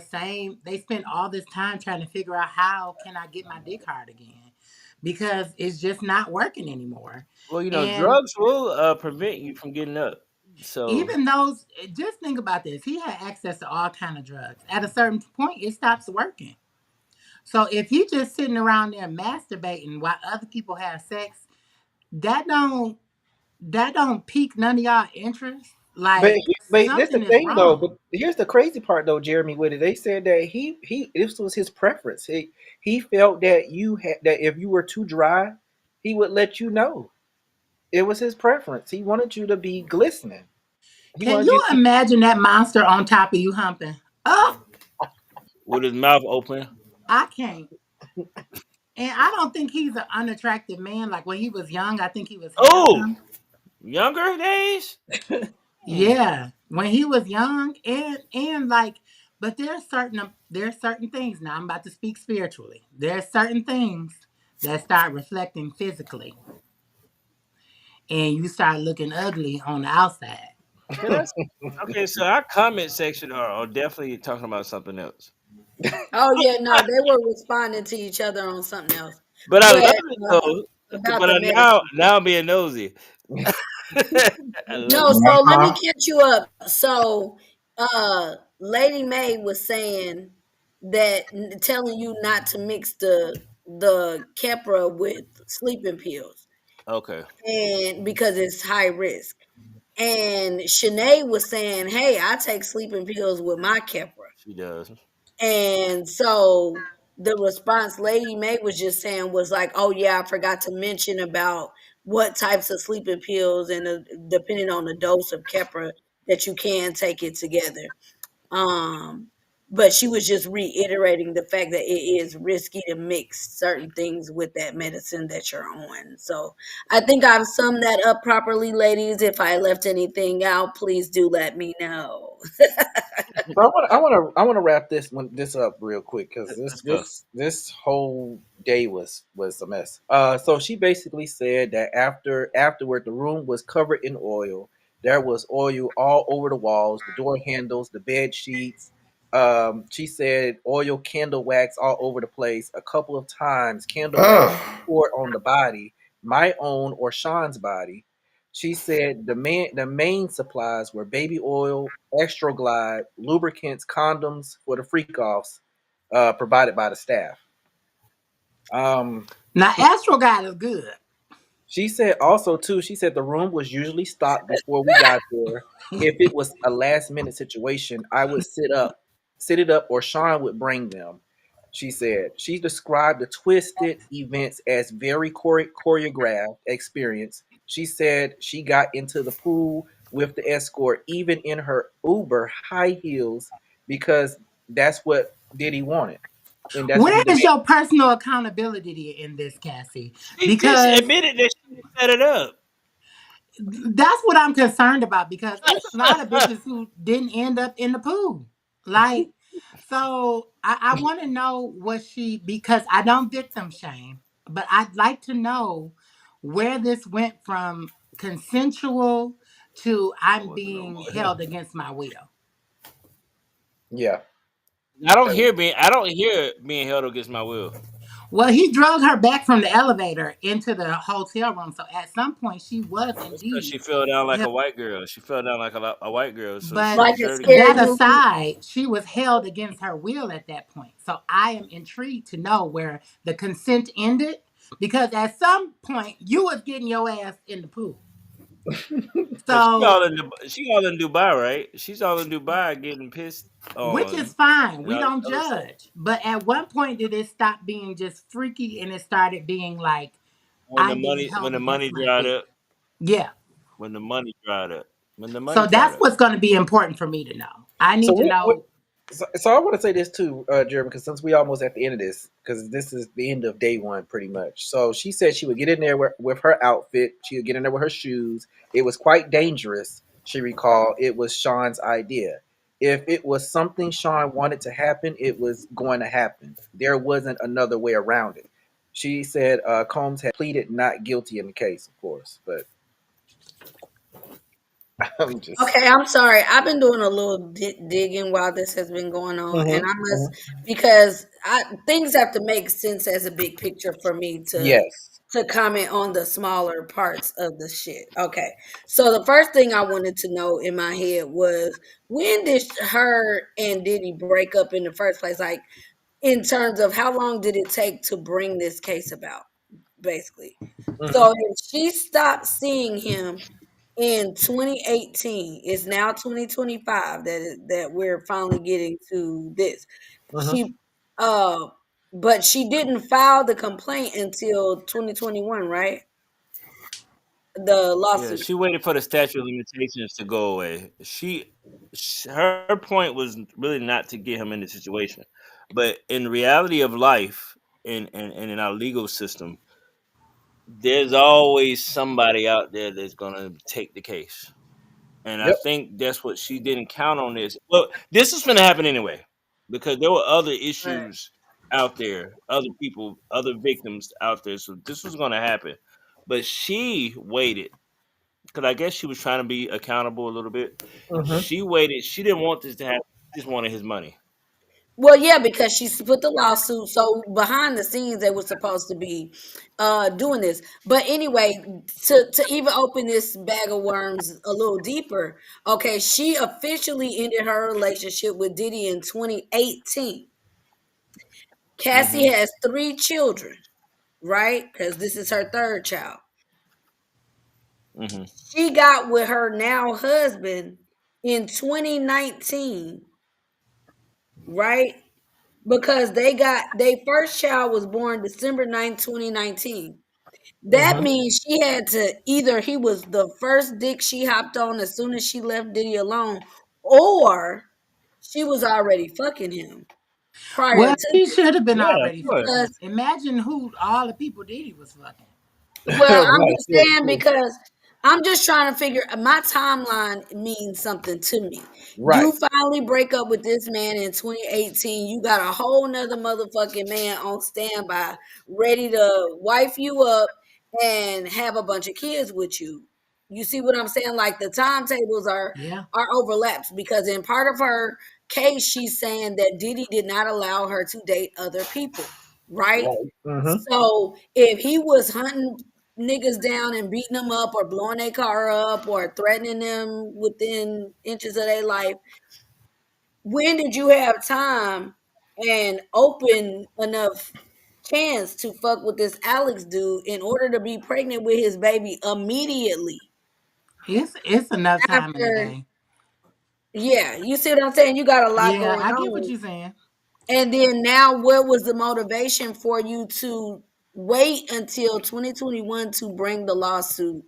all this time trying to figure out how can I get my dick hard again, because it's just not working anymore. Well, And drugs will prevent you from getting up. So even those, just think about this. He had access to all kind of drugs. At a certain point, it stops working. So if he just sitting around there masturbating while other people have sex, that don't that don't pique none of y'all interest. But Like but that's the something is thing though. wrong. But here's the crazy part though, Jeremy. With it, they said that he this was his preference. He felt that you had that if you were too dry, he would let you know. It was his preference. He wanted you to be glistening. He Can wanted you you to be. imagine that monster on top of you humping? Oh, with his mouth open. I can't. And I don't think he's an unattractive man. Like when he was young, I think he was Oh, handsome. younger days. Hmm. Yeah, when he was young, and like, but there's certain things. Now I'm about to speak spiritually. There's certain things that start reflecting physically, and you start looking ugly on the outside. Can I? Okay, so our comment section are definitely talking about something else. Oh yeah, no, they were responding to each other on something else, But I love but it though. about But the now medicine. I'm being nosy. I love No, it. so let me Uh-huh. catch you up. So, Lady May was saying that telling you not to mix the Kepra with sleeping pills, Okay, and because it's high risk. And Shanae was saying, "Hey, I take sleeping pills with my Kepra." she does. And so the response Lady May was just saying was like, "Oh yeah, I forgot to mention about what types of sleeping pills and depending on the dose of Keppra that you can take it together." Um, but she was just reiterating the fact that it is risky to mix certain things with that medicine that you're on. So I think I've summed that up properly, ladies. If I left anything out, please do let me know. So I want to wrap this up real quick because this Let's go. this this whole day was a mess. So she basically said that afterward the room was covered in oil. There was oil all over the walls, the door handles, the bed sheets. She said oil candle wax all over the place. A couple of times, candle wax Ugh. poured on the body, my own or Sean's body. She said the main supplies were baby oil, XtrOdinary, lubricants, condoms for the freak offs, provided by the staff. Um, Now, Astro God is good. She said also too, she said the room was usually stocked before we got there. If it was a last minute situation, I would sit it up, or Sean would bring them. She said she described the twisted events as very choreographed experience. She said she got into the pool with the escort, even in her Uber high heels, because that's what Diddy wanted, and that's what Where he is demanded. your personal accountability in this, Cassie? She just Because admitted that she set it up. that's what I'm concerned about, because it's a lot of bitches who didn't end up in the pool. Like, so I want to know what she, because I don't victim shame, but I'd like to know where this went from consensual to I I'm want to know being more. held against my will. Yeah. I don't hear being held against my will. Well, he drug her back from the elevator into the hotel room. So at some point, she was That's because indeed she fell down like a held. white girl. She fell down like a white girl, so she But Like a deserved to get scary that held. movie. aside, she was held against her will at that point. So I am intrigued to know where the consent ended, because at some point you was getting your ass in the pool. But So, she all in Dubai, right? She's all in Dubai getting pissed which is on fine. and We all this don't other stuff. judge. But at one point did it stop being just freaky and it started being like When the I'm being money when held the against money my dried will. up, Yeah. when the money dried up, when the money So dried that's up. what's going to be important for me to know. I So need to what know. so I want to say this too, Jeremy, because since we almost at the end of this, because this is the end of day one pretty much. So she said she would get in there with her outfit. She would get in there with her shoes. It was quite dangerous. She recalled it was Sean's idea. If it was something Sean wanted to happen, it was going to happen. There wasn't another way around it. She said Combs had pleaded not guilty in the case, of course, but I'm just. Okay, I'm sorry. I've been doing a little digging while this has been going on, and I must, because things have to make sense as a big picture for me Yes. to comment on the smaller parts of the shit. Okay, so the first thing I wanted to know in my head was, when did her and Diddy break up in the first place? Like, in terms of how long did it take to bring this case about, basically. So if she stopped seeing him in 2018, it's now 2025 that we're finally getting to this. She uh but she didn't file the complaint until 2021, right? The Yeah, lawsuit. she waited for the statute of limitations to go away. Her point was really not to get him in the situation, but in reality of life, and in our legal system, there's always somebody out there that's gonna take the case. And I Yep. think that's what she didn't count on this. Well, this is gonna happen anyway, because there were other Right. issues out there, other people, other victims out there. So this was gonna happen. But she waited because I guess she was trying to be accountable a little bit. She waited. She didn't want this to happen. She just wanted his money. Well, yeah, because she put the lawsuit. So behind the scenes, they were supposed to be doing this. But anyway, to even open this bag of worms a little deeper, okay, she officially ended her relationship with Diddy in 2018. Cassie Hmm. has 3 children, right? Because this is her third child. Hmm. She got with her now husband in 2019, right? Because their first child was born December 9th, 2019. That means she had to, either he was the first dick she hopped on as soon as she left Diddy alone, or she was already fucking him prior Well, to he this. should have been Yeah, of already course. fucking. Because, Imagine who all the people Diddy was fucking. well, I'm Right. just Yeah, saying, yeah. because I'm just trying to figure, my timeline means something to me. Right. You finally break up with this man in 2018. You got a whole nother motherfucking man on standby, ready to wife you up and have a bunch of kids with you. You see what I'm saying? Like, the timetables Yeah. are overlaps, because in part of her case, she's saying that Diddy did not allow her to date other people, right? Right. So if he was hunting niggas down and beating them up, or blowing their car up, or threatening them within inches of their life, when did you have time and open enough chance to fuck with this Alex dude in order to be pregnant with his baby immediately It's enough time in the after? day. Yeah, you see what I'm saying? You got a lot Yeah, going I get what on. you're saying. And then now, what was the motivation for you to wait until 2021 to bring the lawsuit?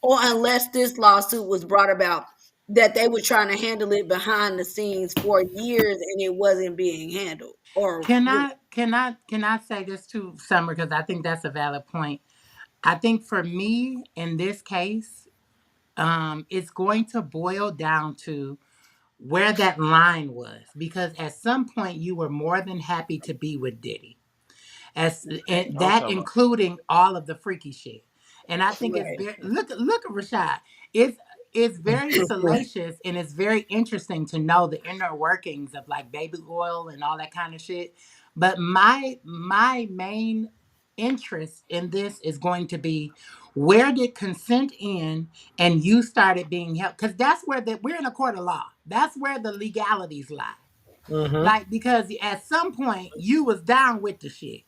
Or unless this lawsuit was brought about, that they were trying to handle it behind the scenes for years and it wasn't being handled. Or, Can I say this too, Summer? Because I think that's a valid point. I think for me in this case, it's going to boil down to where that line was, because at some point you were more than happy to be with Diddy, as and I'm that talking about. including all of the freaky shit. And I think it's right, very, look at Rachàd. It's very salacious, and it's very interesting to know the inner workings of like baby oil and all that kind of shit. But my main interest in this is going to be, where did consent end and you started being held, because that's where we're in a court of law. That's where the legalities lie. Like, because at some point you was down with the shit.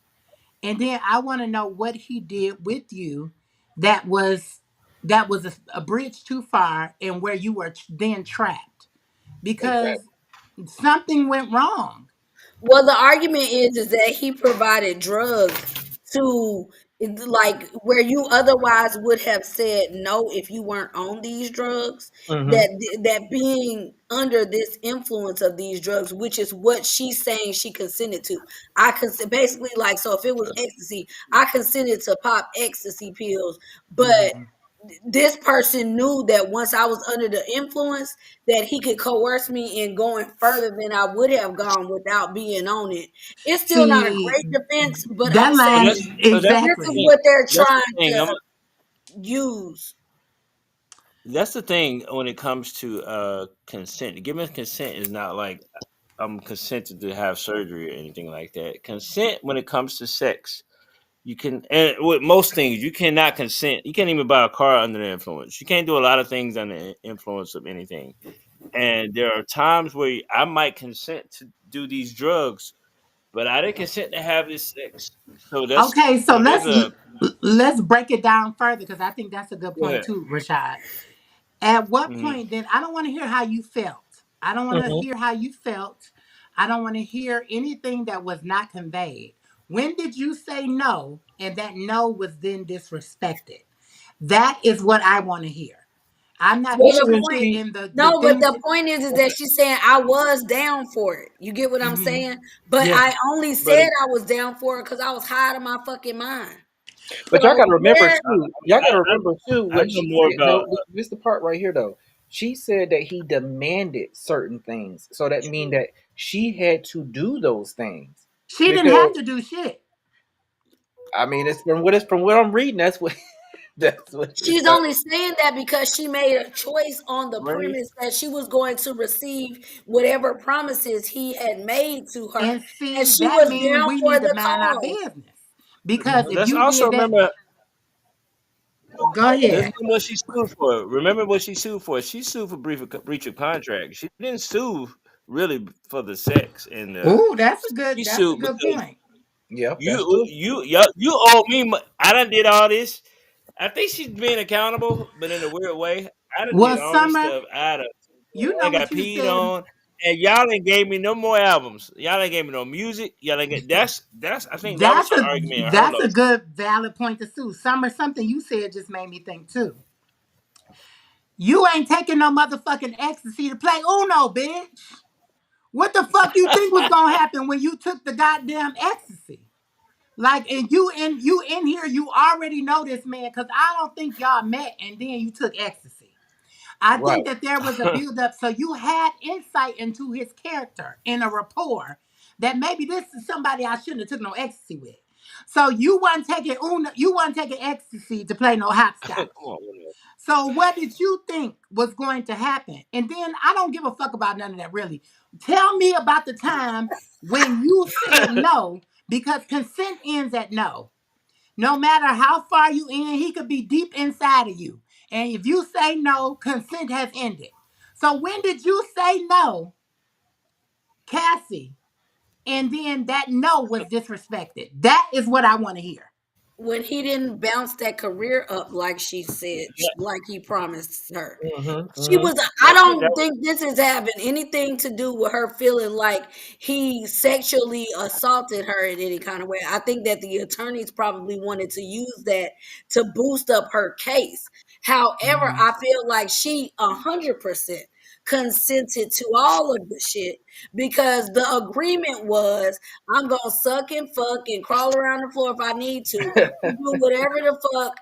And then I want to know what he did with you that was a bridge too far, and where you were then trapped because Exactly. something went wrong. well, the argument is that he provided drugs to, like, where you otherwise would have said no if you weren't on these drugs. That being under this influence of these drugs, which is what she's saying she consented to. I consent, basically, like, so if it was ecstasy, I consented to pop ecstasy pills, but Mhm. this person knew that once I was under the influence, that he could coerce me in going further than I would have gone without being on it. It's still not a See, great defense, but I'm that But line saying that's this the is exactly. thing. what they're That's the trying thing. to use. That's the thing when it comes to consent. Giving consent is not like I'm consented to have surgery or anything like that. Consent when it comes to sex, you can, and with most things, you cannot consent. You can't even buy a car under the influence. You can't do a lot of things under the influence of anything. And there are times where I might consent to do these drugs, but I didn't consent to have this sex. So that's, Okay, so there's a, let's break it down further because I think that's a good go point ahead. too, Rashad. At what Hmm. point then? I don't want to hear how you felt. I don't want to Mhm. hear how you felt. I don't want to hear anything that was not conveyed. When did you say no and that no was then disrespected? That is what I want to hear. I'm not Well, Especially the when point, interested she in the no, but things. the point is that she's saying I was down for it. You get what I'm Mhm. saying? But Yeah. I only But said I was down for it because I was high out of my fucking mind. But y'all So gotta remember where too. Y'all gotta I, remember too I what know she more said. about, No, this the part right here though. She said that he demanded certain things, so that mean that she had to do those things She didn't have because to do shit. I mean it's from what I'm reading. That's what that's what it she's says. only saying that because she made a choice on the right? premise that she was going to receive whatever promises he had made to her, And and see, she that was means down we for need to the mind our cause. business. Because if Let's you also did that, remember, go let's ahead. remember what she sued for. Remember what she sued for. She sued for breach of contract. She didn't sue really for the sex and Ooh, she that's a sued good because point. Yep, that's true. you owe me. I done did all this. I think she's being accountable, but in a weird way. I done Well, did all this Summer, stuff. you I know what got you peed said on, and y'all ain't gave me no more albums. Y'all ain't gave me no music. Y'all ain't get that's. I think that was her argument in her that's a lawsuit. good valid point to sue. Summer, something you said just made me think too. You ain't taking no motherfucking ecstasy to play Uno, bitch. What the fuck you think was gonna happen when you took the goddamn ecstasy? Like, and you in here, you already know this man, because I don't think y'all met and then you took ecstasy. I Right. think that there was a buildup, so you had insight into his character in a rapport that maybe this is somebody I shouldn't have took no ecstasy with. So you wasn't taking ecstasy to play no Come hopscotch. on, man. So what did you think was going to happen? And then I don't give a fuck about none of that really. Tell me about the time when you said no, because consent ends at no. No matter how far you in, he could be deep inside of you. And if you say no, consent has ended. So when did you say no, Cassie? And then that no was disrespected. That is what I want to hear. When he didn't bounce that career up like she said, like he promised her. Mhm. She Mhm. was, I That's it. That don't was, think this is having anything to do with her feeling like he sexually assaulted her in any kind of way. I think that the attorneys probably wanted to use that to boost up her case. However, Mhm. I feel like she 100% consented to all of the shit because the agreement was I'm gonna suck and fuck and crawl around the floor if I need to do whatever the fuck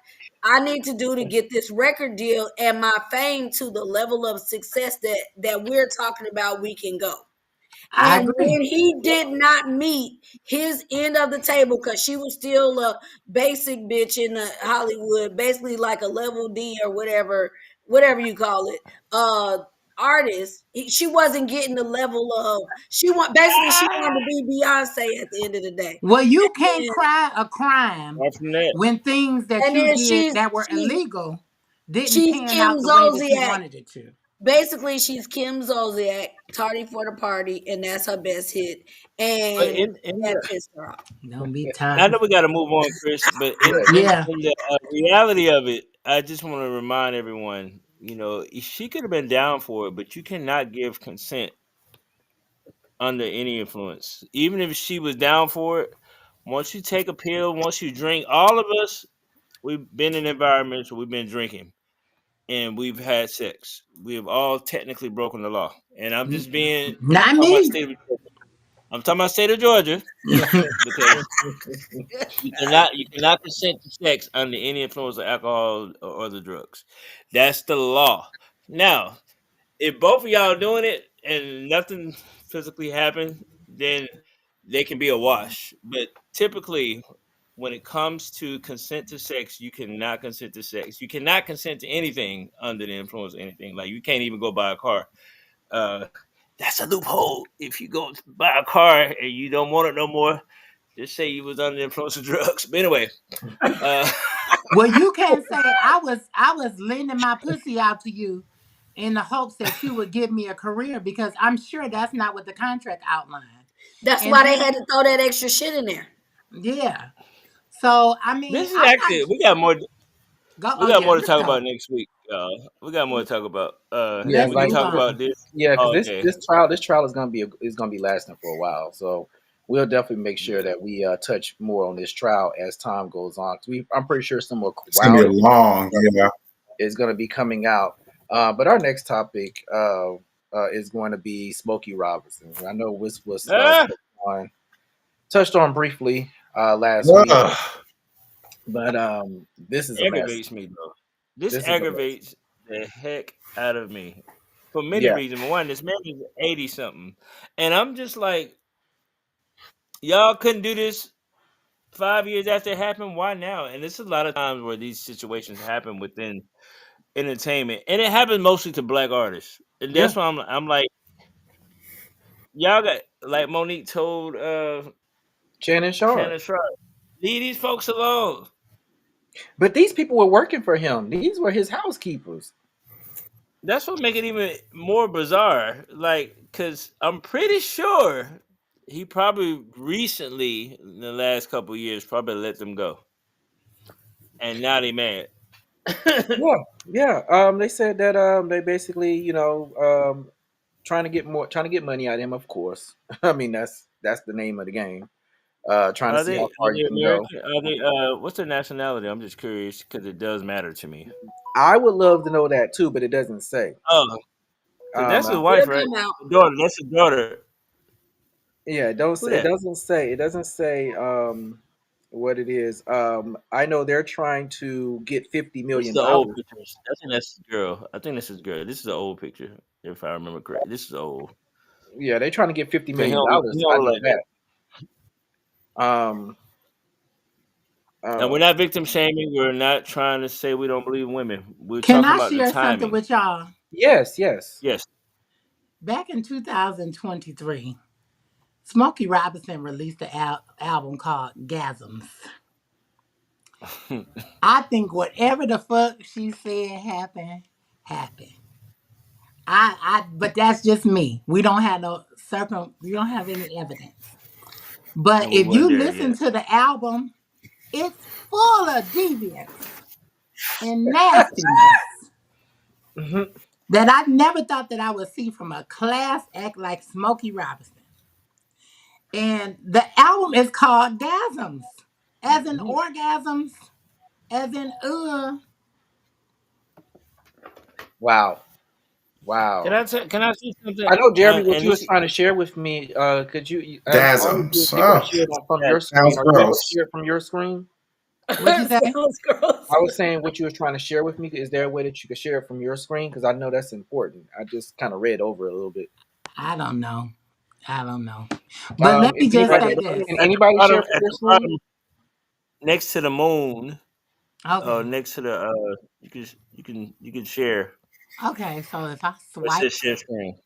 I need to do to get this record deal and my fame to the level of success that we're talking about we can go. I And agree. when he did not meet his end of the table, because she was still a basic bitch in Hollywood, basically like a level D or whatever you call it, artist, she wasn't getting the level of basically she wanted to be Beyonce at the end of the day. Well, you can't And, cry a crime far from that. when things that and you then did that were illegal didn't she's pan Kim out the way that you Zolciak. wanted it to. Basically, she's Kim Zolciak, tardy for the party, and that's her best hit. But And in that the, pissed her off. Don't be I tired. know we got to move on, Chris. But Yeah. Yeah. in the reality of it, I just want to remind everyone. She could have been down for it, but you cannot give consent under any influence. Even if she was down for it, once you take a pill, once you drink, all of us, we've been in environments where we've been drinking and we've had sex. We have all technically broken the law. And I'm just being Not talking about me. state of Georgia. I'm talking about state of Georgia because you cannot consent to sex under any influence of alcohol or other drugs. That's the law. Now, if both of y'all doing it and nothing physically happened, then they can be a wash. But typically, when it comes to consent to sex, you cannot consent to sex. You cannot consent to anything under the influence of anything. Like you can't even go buy a car. Uh, that's a loophole. If you go to buy a car and you don't want it no more, just say you was under the influence of drugs. But anyway, uh, Well, you can't say I was lending my pussy out to you in the hopes that you would give me a career because I'm sure that's not what the contract outlined. That's And why they had then to throw that extra shit in there. yeah. So I mean, this is I'm actually not we got more. go. We Oh got yeah, more to let's talk go. about next week. We got more to talk about. Yeah, Let's We can like move talk about on. this yeah, because all this day. this trial is gonna be lasting for a while. So we'll definitely make sure that we touch more on this trial as time goes on. 'Cause I'm pretty sure some more It's gonna be a wild long, yeah. is gonna be coming out. But our next topic is going to be Smokey Robinson. I know this was Ah, touched on briefly last week, Ugh. but this is a mess. aggravates me though. This This is a mess. aggravates the heck out of me for many Yeah, reasons. One, this man is 80 something, and I'm just like, y'all couldn't do this 5 years after it happened. Why now? And there's a lot of times where these situations happen within entertainment, and it happens mostly to black artists. And yeah. that's why I'm like, y'all got like Monique told Shannon Sharp. Shannon Sharp, leave these folks alone. But these people were working for him. These were his housekeepers. That's what make it even more bizarre. Like, cause I'm pretty sure he probably recently, in the last couple of years, probably let them go, and now they mad. Yeah, yeah. They said that they basically, trying to get money out of him. Of course, I mean that's the name of the game. Trying to Are see how they far you can go. American? Are they what's their nationality? I'm just curious because it does matter to me. I would love to know that too, but it doesn't say. Oh, because Um, that's his uh, wife, It'll right? come out. The daughter. That's his daughter. yeah, it don't Who say. It that? doesn't say. It doesn't say what it is. I know they're trying to get $50 This is million the old dollars. pictures. I think that's his girl. I think this is girl. This is the old picture, if I remember correctly. This is old. Yeah, they're trying to get fifty Cause million he dollars. I don't look know like that. that. Um, And we're uh, not victim shaming. We're not trying to say we don't believe in women. We're Can talking I about the share something timing. with y'all? yes, yes. Yes. Back in 2023, Smokey Robinson released an album called Gasms. I think whatever the fuck she said happened, happened. But that's just me. We don't have any evidence. But And we if weren't you there listen yet. to the album, it's full of deviance and nastiness Mhm. that I never thought that I would see from a class act like Smokey Robinson. And the album is called Gasms, as in Mhm. orgasms, as in Wow, wow. Can I say something? I know, Jeremy, what And you was this trying to share with me. Could you, all you do is Dasms. you can Oh, share it from that your screen. sounds Are you able to gross. share it from your screen? What'd you say? Sounds gross. I was saying what you were trying to share with me. Is there a way that you could share it from your screen? Because I know that's important. I just kind of read over it a little bit. I don't know. I don't know. But let Is me just at anybody the say bottom, this. can at the anybody share bottom, from at your the screen? bottom, next to the moon, Okay. next to the you can share. Okay. So if I It says swipe, share screen.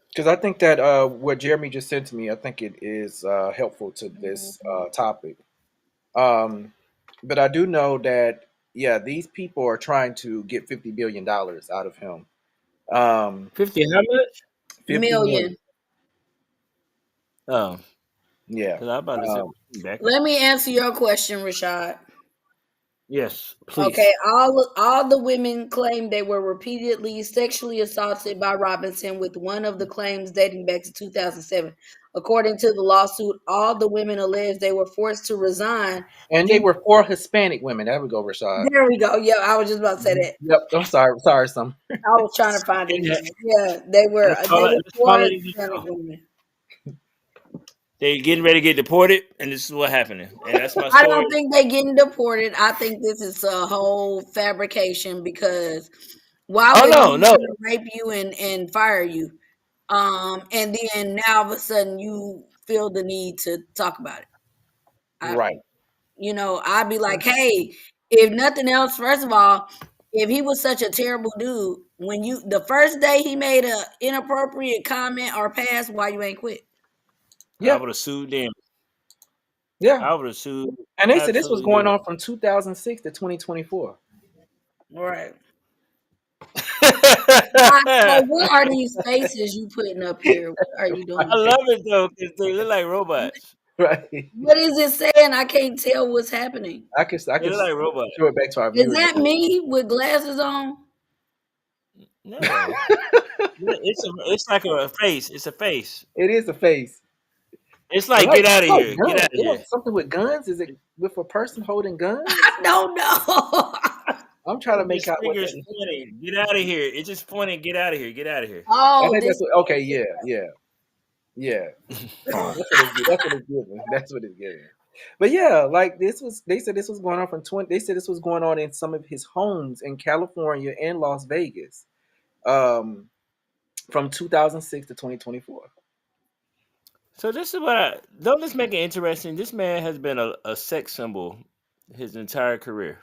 Because I think that what Jeremy just sent to me, I think it is helpful to this topic. Um, but I do know that yeah, these people are trying to get $50 billion out of him. 50 how much? 50 million. Million. Oh, Yeah. because I about to say Um, back. Let me answer your question, Rachàd. Yes, Okay, please. all the women claim they were repeatedly sexually assaulted by Robinson, with one of the claims dating back to 2007. According to the lawsuit, all the women alleged they were forced to resign and they due. were four Hispanic women. There we go, Rashad. There we go. Yeah, I was just about to say Mhm. that. Yep. I'm sorry. Sorry, some. I was trying to find it And again. Yeah, they were let's call it four even Hispanic so. women. They getting ready to get deported, and this is what happening. And that's my I story. don't think they getting deported. I think this is a whole fabrication because why Oh would he no, no. want to rape you and fire you? And then now all of a sudden you feel the need to talk about it. I, Right. I'd be like, hey, if nothing else, first of all, if he was such a terrible dude, when the first day he made a inappropriate comment or pass, why you ain't quit? I Yeah. would have sued them. Yeah. I would have sued. And they said this was Absolutely going do. on from 2006 to 2024. Right. So I what are these faces you putting up here? What are you doing? love it though because they look like robots. Right. What is it saying? I can't tell what's happening. I They can look like robots. show it back to our Is viewers. that me with glasses on? No, it's like a face. It's a face. It is a face. It's But like like, get out of oh, here. Get gun. out of It here. has something with guns. Is it with a person holding guns? I don't know. I'm trying to make His out what that fingers is. pointing. Get out of here. It's just pointing. Get out of here. Get out of here. I Oh, think this. that's what, okay. Yeah, yeah, yeah. That's what it's giving. That's what it's giving. But yeah, like this was. They said this was going on from 20. They said this was going on in some of his homes in California and Las Vegas, from 2006 to 2024. So this is what I don't let's make it interesting. This man has been a sex symbol his entire career.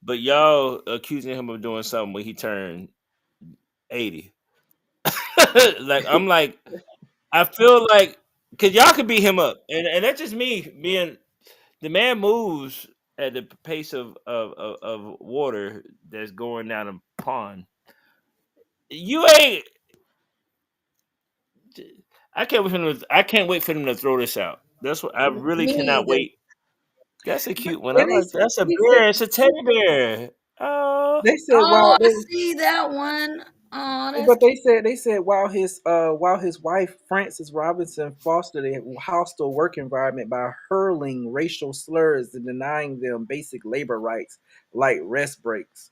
But y'all accusing him of doing something when he turned 80. Like I'm like I feel like because y'all could beat him up, and that's just me being the man moves at the pace of water that's going down a pond. You ain't. I can't wait for them to throw this out. That's what I really Me cannot either. wait. That's a cute one. I And like. That's a bear. It's a teddy bear. Oh, they said Oh, wow. I see that one. Oh, that's But they said while his wife Frances Robinson fostered a hostile work environment by hurling racial slurs and denying them basic labor rights like rest breaks.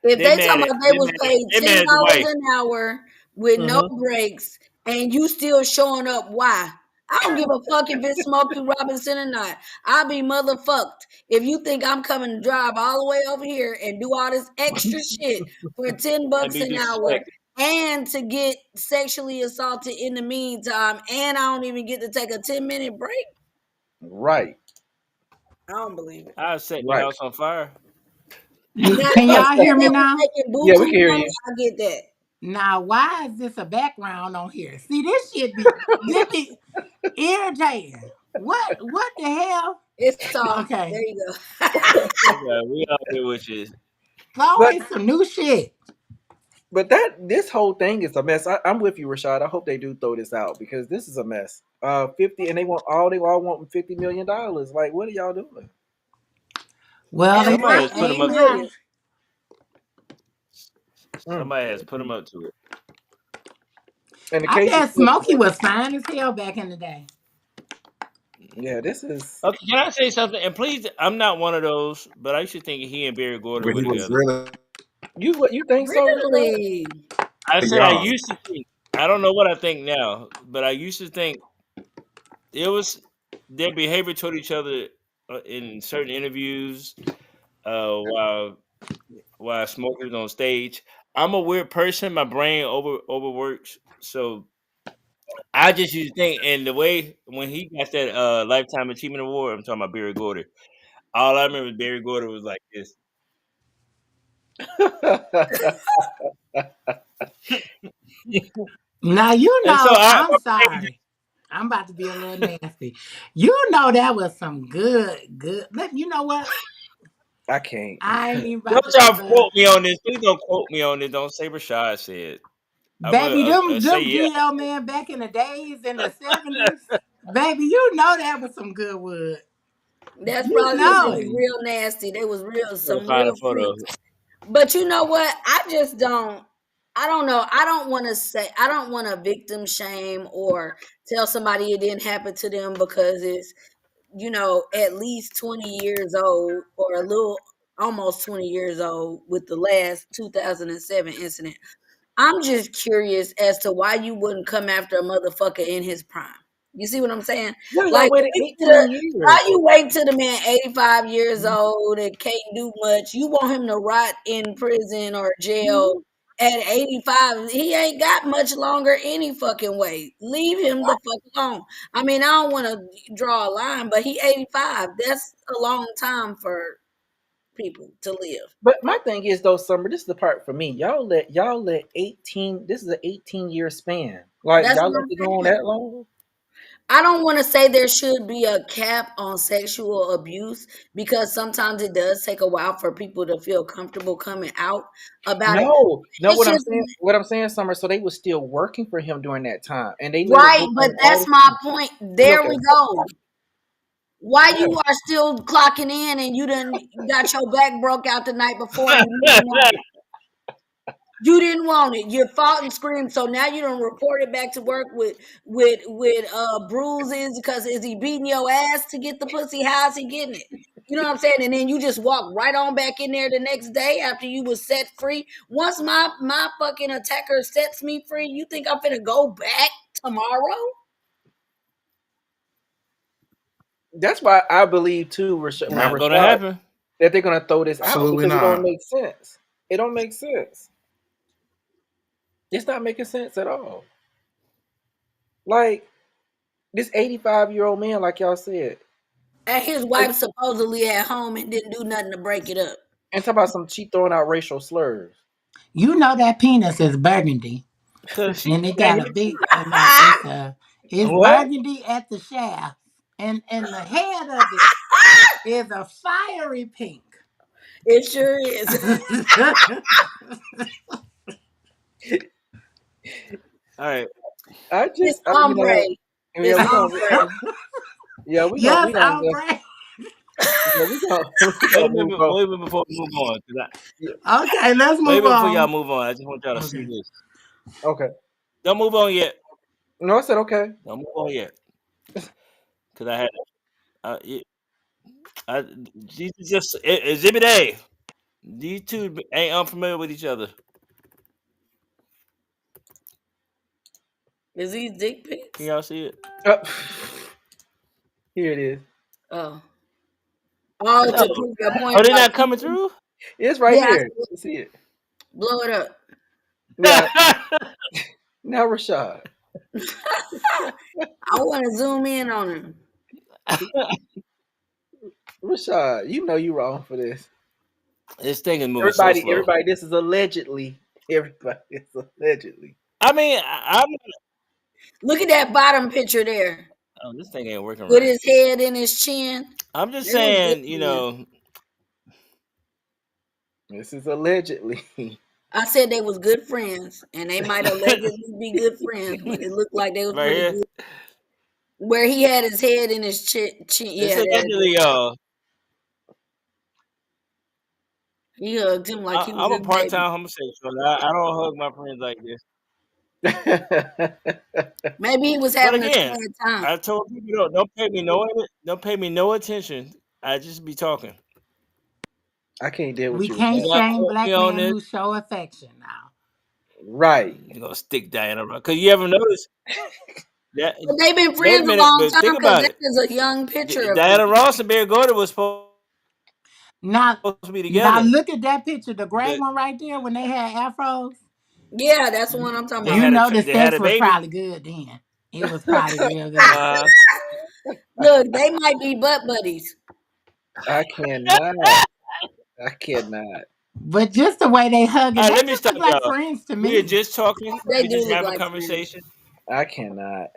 if they they talking mad at about they was paid they $10 mad at the wife. an hour with no Hmm. breaks and you still showing up, why? I don't give a fuck if it's Smokey Robinson or not. I'll be motherfucked if you think I'm coming to drive all the way over here and do all this extra shit for 10 And bucks be an hour disrespected. and to get sexually assaulted in the meantime, and I don't even get to take a 10-minute break. Right, I don't believe it. I set the right. house on fire. Now, Can if y'all they hear me was now? making Yeah, we buku can hear money, you. I get that. Now, why is this a background on here? See, this be irritating. What the hell? It's off. Okay, There you go. Okay, we out here with you. it's But always some new shit. this whole thing is a mess. I'm with you, Rashad. I hope they do throw this out because this is a mess. 50 and they all want $50 million. Like, what are y'all doing? Well, And they Somebody why has say put him 50 up aim to high. million? it. Mm. Somebody has put him up to it. And the I case is bet still Smokey pending. was fine as hell back in the day. Yeah, this is. Okay, can I say something? And please, I'm not one of those, but I used to think he and Barry Gordon When were he was together. really What you think so, Rashad? Really? I said I young. used to think. I don't know what I think now, but I used to think it was their behavior toward each other in certain interviews while Smokey was on stage. I'm a weird person. My brain overworks, so I just used to think. And the way when he got that Lifetime Achievement Award, I'm talking about Barry Gordon. All I remember is Barry Gordon was like this. Now you And so know. I I'm my brain sorry. I'm about to be a little nasty. You know that was some good. You know what? I can't. I ain't even about don't to. y'all quote me on this. Please don't quote me on this. Don't say Rashad said. I'm Baby, gonna say them yeah. GL men back in the days in the 70s. Baby, you know that was some good wood. That's You probably because know they was it. real nasty. They was I'm gonna some find a real photo. freaks. But you know what? I just don't. I don't know. I don't want to say. I don't want to victim shame or tell somebody it didn't happen to them because it's at least 20 years old or a little almost 20 years old with the last 2007 incident. I'm just curious as to why you wouldn't come after a motherfucker in his prime. You see what I'm saying? Yeah, y'all Like, waited wait till 18 why years. you wait till the man 85 years old and can't do much? You want him to rot in prison or jail Mhm. at 85? He ain't got much longer any fucking way. Leave him the fuck alone. I mean, I don't want to draw a line, but he 85. That's a long time for people to live. But my thing is though, Summer, this is the part for me. Y'all let 18. This is an 18-year span. Like That's y'all what let I'm it go on saying. that long? I don't want to say there should be a cap on sexual abuse because sometimes it does take a while for people to feel comfortable coming out about it. No, no. It's What I'm just saying, Summer. So they was still working for him during that time, and they let it right, go but on all that's this my time. point. Look There at we go. Why yeah. you are still clocking in and you done got your back broke out the night before and you didn't want it. You didn't want it. You fought and screamed. So now you don't report it back to work with bruises because is he beating your ass to get the pussy? How's he getting it? You know what I'm saying? And then you just walk right on back in there the next day after you was set free. Once my fucking attacker sets me free, you think I'm finna go back tomorrow? That's why I believe too, Not gonna Rashad, happen. that they're gonna throw this out Absolutely because it don't not. make sense. It don't make sense. It's not making sense at all. Like this 85-year-old man, like y'all said, And his and, wife supposedly at home and didn't do nothing to break it up. and talk about some she throwing out racial slurs. You know that penis is burgundy, Cause she and it got got a hit big. too. It's What? burgundy at the shaft, and the head of it is a fiery pink. It sure is. All right. I It's just, ombre. yeah, It's we gonna, ombre. Yes, we gonna go, ombre. yeah, we gonna, we Wait gonna a move minute. on. Wait a minute before we move on. Yeah, Okay, let's Wait a move minute before y'all on. move on. I just want y'all to see Okay. this. okay. Don't move on yet. No, I said okay. Don't move on yet. Cause I had. Yeah, I, these just Exhibit A. These two ain't unfamiliar with each other. Is these dick Can pics? y'all see it? Uh, here it is. Oh. Oh, No. to prove your point Are they about not coming cheating? through? It's right Yeah, here. You see it? blow it up. Now, now, Rashad, I want to zoom in on him. Rashad, you know you wrong for this. This thing is moving so Everybody, slow. everybody, this is allegedly. Everybody, it's allegedly. I mean, I'm. Look at that bottom picture there Oh, this thing ain't working with right. his head and his chin. I'm just They look good saying, to me. This is allegedly. I said they was good friends, and they might allegedly be good friends, but it looked like they was right pretty here. good. Where he had his head in his chin, It's yeah, allegedly, y'all. he hugged him like he was I'm a his baby. part-time homosexual. I don't hug my friends like this. Maybe he was But having a again, sad time. I told people don't pay me no attention. I just be talking. I can't deal with We you with can't that. Do not shame quote me black on men this. who show affection now. Right. You're gonna stick Diana around because you ever notice that? But they've been Wait a friends a minute, long but time think because about that it. is a young picture of them. Diana Ross and Barry Gordy was supposed Now, to be now together, look at that picture, the gray but one right there when they had afros. Yeah, that's the one I'm talking they You about. had know the they had sex a was baby. probably good then. It was probably real good. Uh, Look, they might be butt buddies. I cannot. I cannot. But just the way they hugging, all right, they let me just stop, look like y'all. friends to We are me. just talking. They We do just look having a like friends. conversation. I cannot.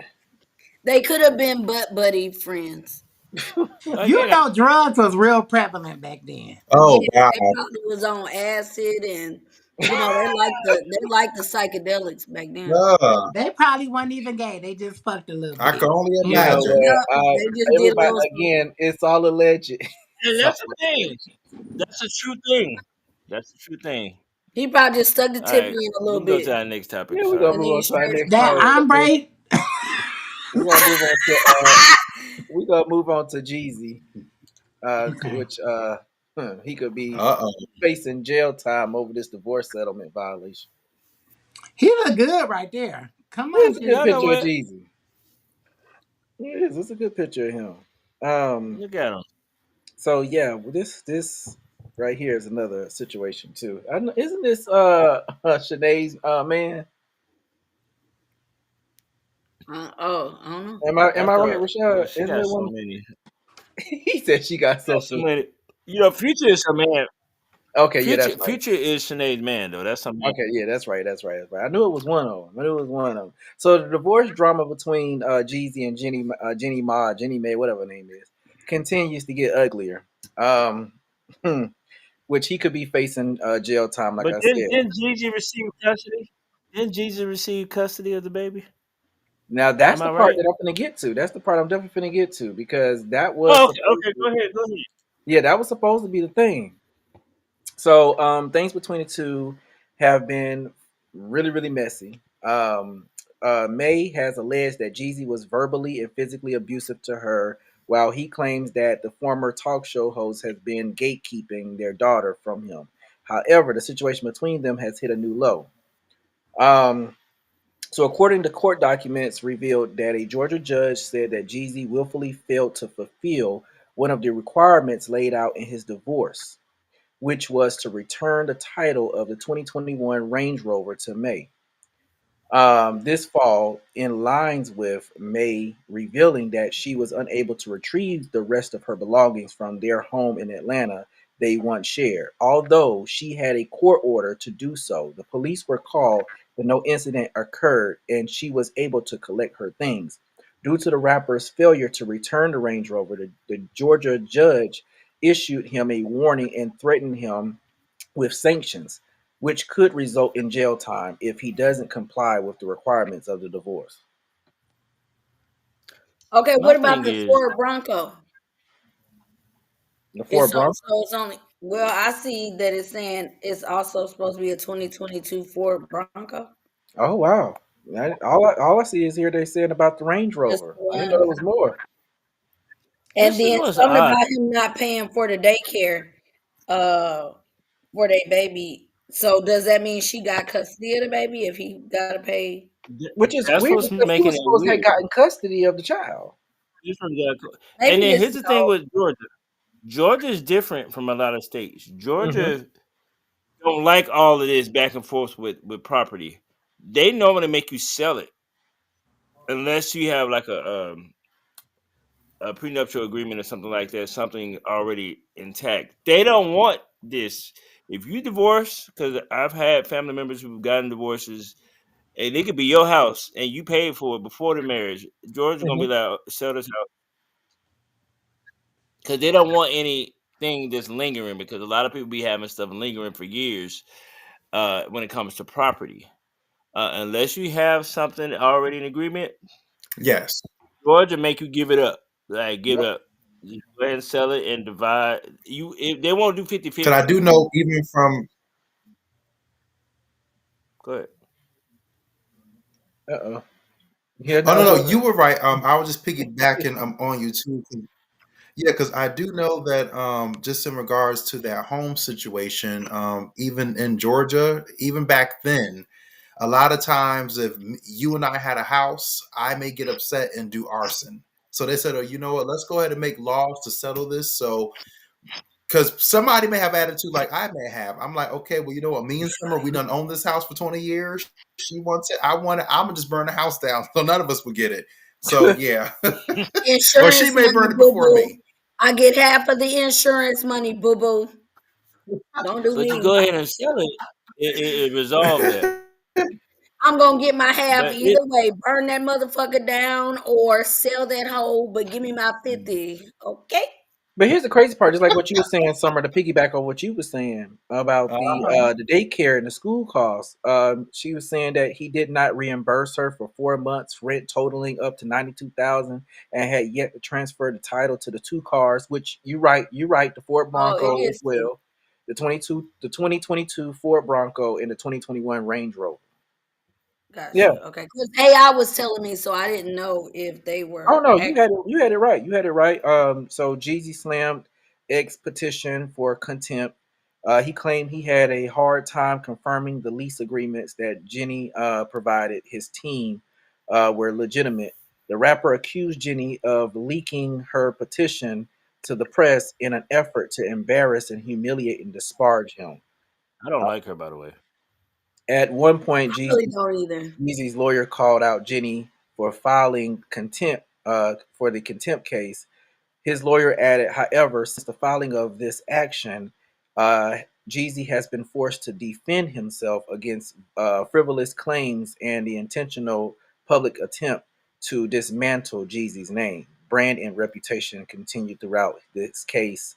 They could have been butt buddy friends. You Again, know drugs was real prevalent back then. Oh Yeah, God. they probably was on acid and they like the psychedelics back then. They probably weren't even gay. They just fucked a little I bit. can only You know Mm-mm. imagine. what? Yep, they just did a Everybody little something. again. It's all alleged. and It's all that's the thing. That's the true thing. That's the true thing. He probably just stuck the All tip right, in a we little can go bit to our next topic. yeah, we're gonna and move then on to our straight next That across. topic. ombre. We're gonna move on to we're gonna move on to Jeezy, Okay. which he could be Uh oh. facing jail time over this divorce settlement violation. He look good right there. Come on, It's a good Y'all know Jeezy. picture of what? Jeezy. It is. It's a good picture of him. Um. Look at him. So yeah, well, this right here is another situation too. Isn't this Sinead's man? I don't know. I Am I right, thought, well, Rashad? she Isn't got it so one? many. He said she got Got so so many. many. You know, Future is a man. Okay, yeah, Future that's right. Future is Sinead's man though. That's something. Okay, yeah, that's right. That's right. That's right. I knew it was one of them. I knew it was one of them. So the divorce drama between Jeezy and Jenny May, whatever her name is, continues to get uglier. Um, which he could be facing jail time, like But I didn't said. didn't Jeezy receive custody? Didn't Jeezy receive custody of the baby? Now that's Am the I part right? that I'm gonna get to. That's the part I'm definitely gonna get to because that was Oh, okay, supposed okay. to, Go ahead, go ahead. yeah, that was supposed to be the thing. So things between the two have been really, really messy. May has alleged that Jeezy was verbally and physically abusive to her, while he claims that the former talk show host has been gatekeeping their daughter from him. However, the situation between them has hit a new low. Um, so, according to court documents revealed that a Georgia judge said that Jeezy willfully failed to fulfill one of the requirements laid out in his divorce, which was to return the title of the 2021 Range Rover to May. This fall, in lines with May revealing that she was unable to retrieve the rest of her belongings from their home in Atlanta they once shared. Although she had a court order to do so, the police were called, but no incident occurred, and she was able to collect her things. Due to the rapper's failure to return the Range Rover, the Georgia judge issued him a warning and threatened him with sanctions, which could result in jail time if he doesn't comply with the requirements of the divorce. Okay, My what about thing the is, Ford Bronco? The Ford It's so Bronco. it's only well, I see that it's saying it's also supposed to be a 2022 Ford Bronco. Oh wow! All I see is here they saying about the Range Just Rover. I didn't know one. there was more. And this is then what's something odd. about him not paying for the daycare uh for their baby. So does that mean she got custody of the baby if he gotta pay? Which is That's weird what's because he making was it supposed to have weird. gotten custody of the child. This one got- Maybe And then it's here's the thing no. with Georgia. Georgia is different from a lot of states. Hmm. Georgia don't like all of this back and forth with property. They normally make you sell it unless you have like a prenuptial agreement or something like that, something already intact. They don't want this. If you divorce, because I've had family members who've gotten divorces, and it could be your house and you paid for it before the marriage. Georgia's gonna be Hmm. like, sell this house because they don't want anything that's lingering. Because a lot of people be having stuff lingering for years when it comes to property. Unless you have something already in agreement, Yes. Georgia make you give it up. Like give Yep. it up. Just go ahead and sell it and divide. You if they won't do 50-50. Because I do know even from Go ahead. Uh oh. Yeah. oh No. no Go no you ahead. were right. I was just piggybacking on you too. Yeah, because I do know that just in regards to that home situation, even in Georgia, even back then, a lot of times if you and I had a house, I may get upset and do arson. So they said, oh, you know what? Let's go ahead and make laws to settle this. So because somebody may have attitude like I may have. I'm like, okay, well, you know what? Me and Summer, we done own this house for 20 years. She wants it. I want it. I'm gonna just burn the house down. So none of us will get it. So yeah. Or she Insurance may money, burn it boo before boo. me. I get half of the insurance money, boo boo. Don't do But to me. go ahead and sell it, it resolve that. I'm gonna get my half But it either way. Burn that motherfucker down or sell that hoe, but give me my 50. Okay? But here's the crazy part, just like what you were saying, Summer, to piggyback on what you were saying about Uh-huh. the daycare and the school costs. She was saying that he did not reimburse her for 4 months rent totaling up to 92,000 and had yet to transfer the title to the two cars, which you right, the Ford Oh, it Bronco as is too. well. The 2022 Ford Bronco and the 2021 Range Rover. Yeah. Gotcha. Okay. Because AI was telling me, so I didn't know if they Oh were no, actually. you had it right. You had it right. So Jeezy slammed X petition for contempt. He claimed he had a hard time confirming the lease agreements that Jenny provided his team were legitimate. The rapper accused Jenny of leaking her petition to the press in an effort to embarrass and humiliate and disparage him. I don't Uh, like her, by the way. at one point, I really don't either. Jeezy's lawyer called out Jenny for filing contempt for the contempt case. His lawyer added, however, since the filing of this action, uh, Jeezy has been forced to defend himself against frivolous claims and the intentional public attempt to dismantle Jeezy's name, brand, and reputation continued throughout this case.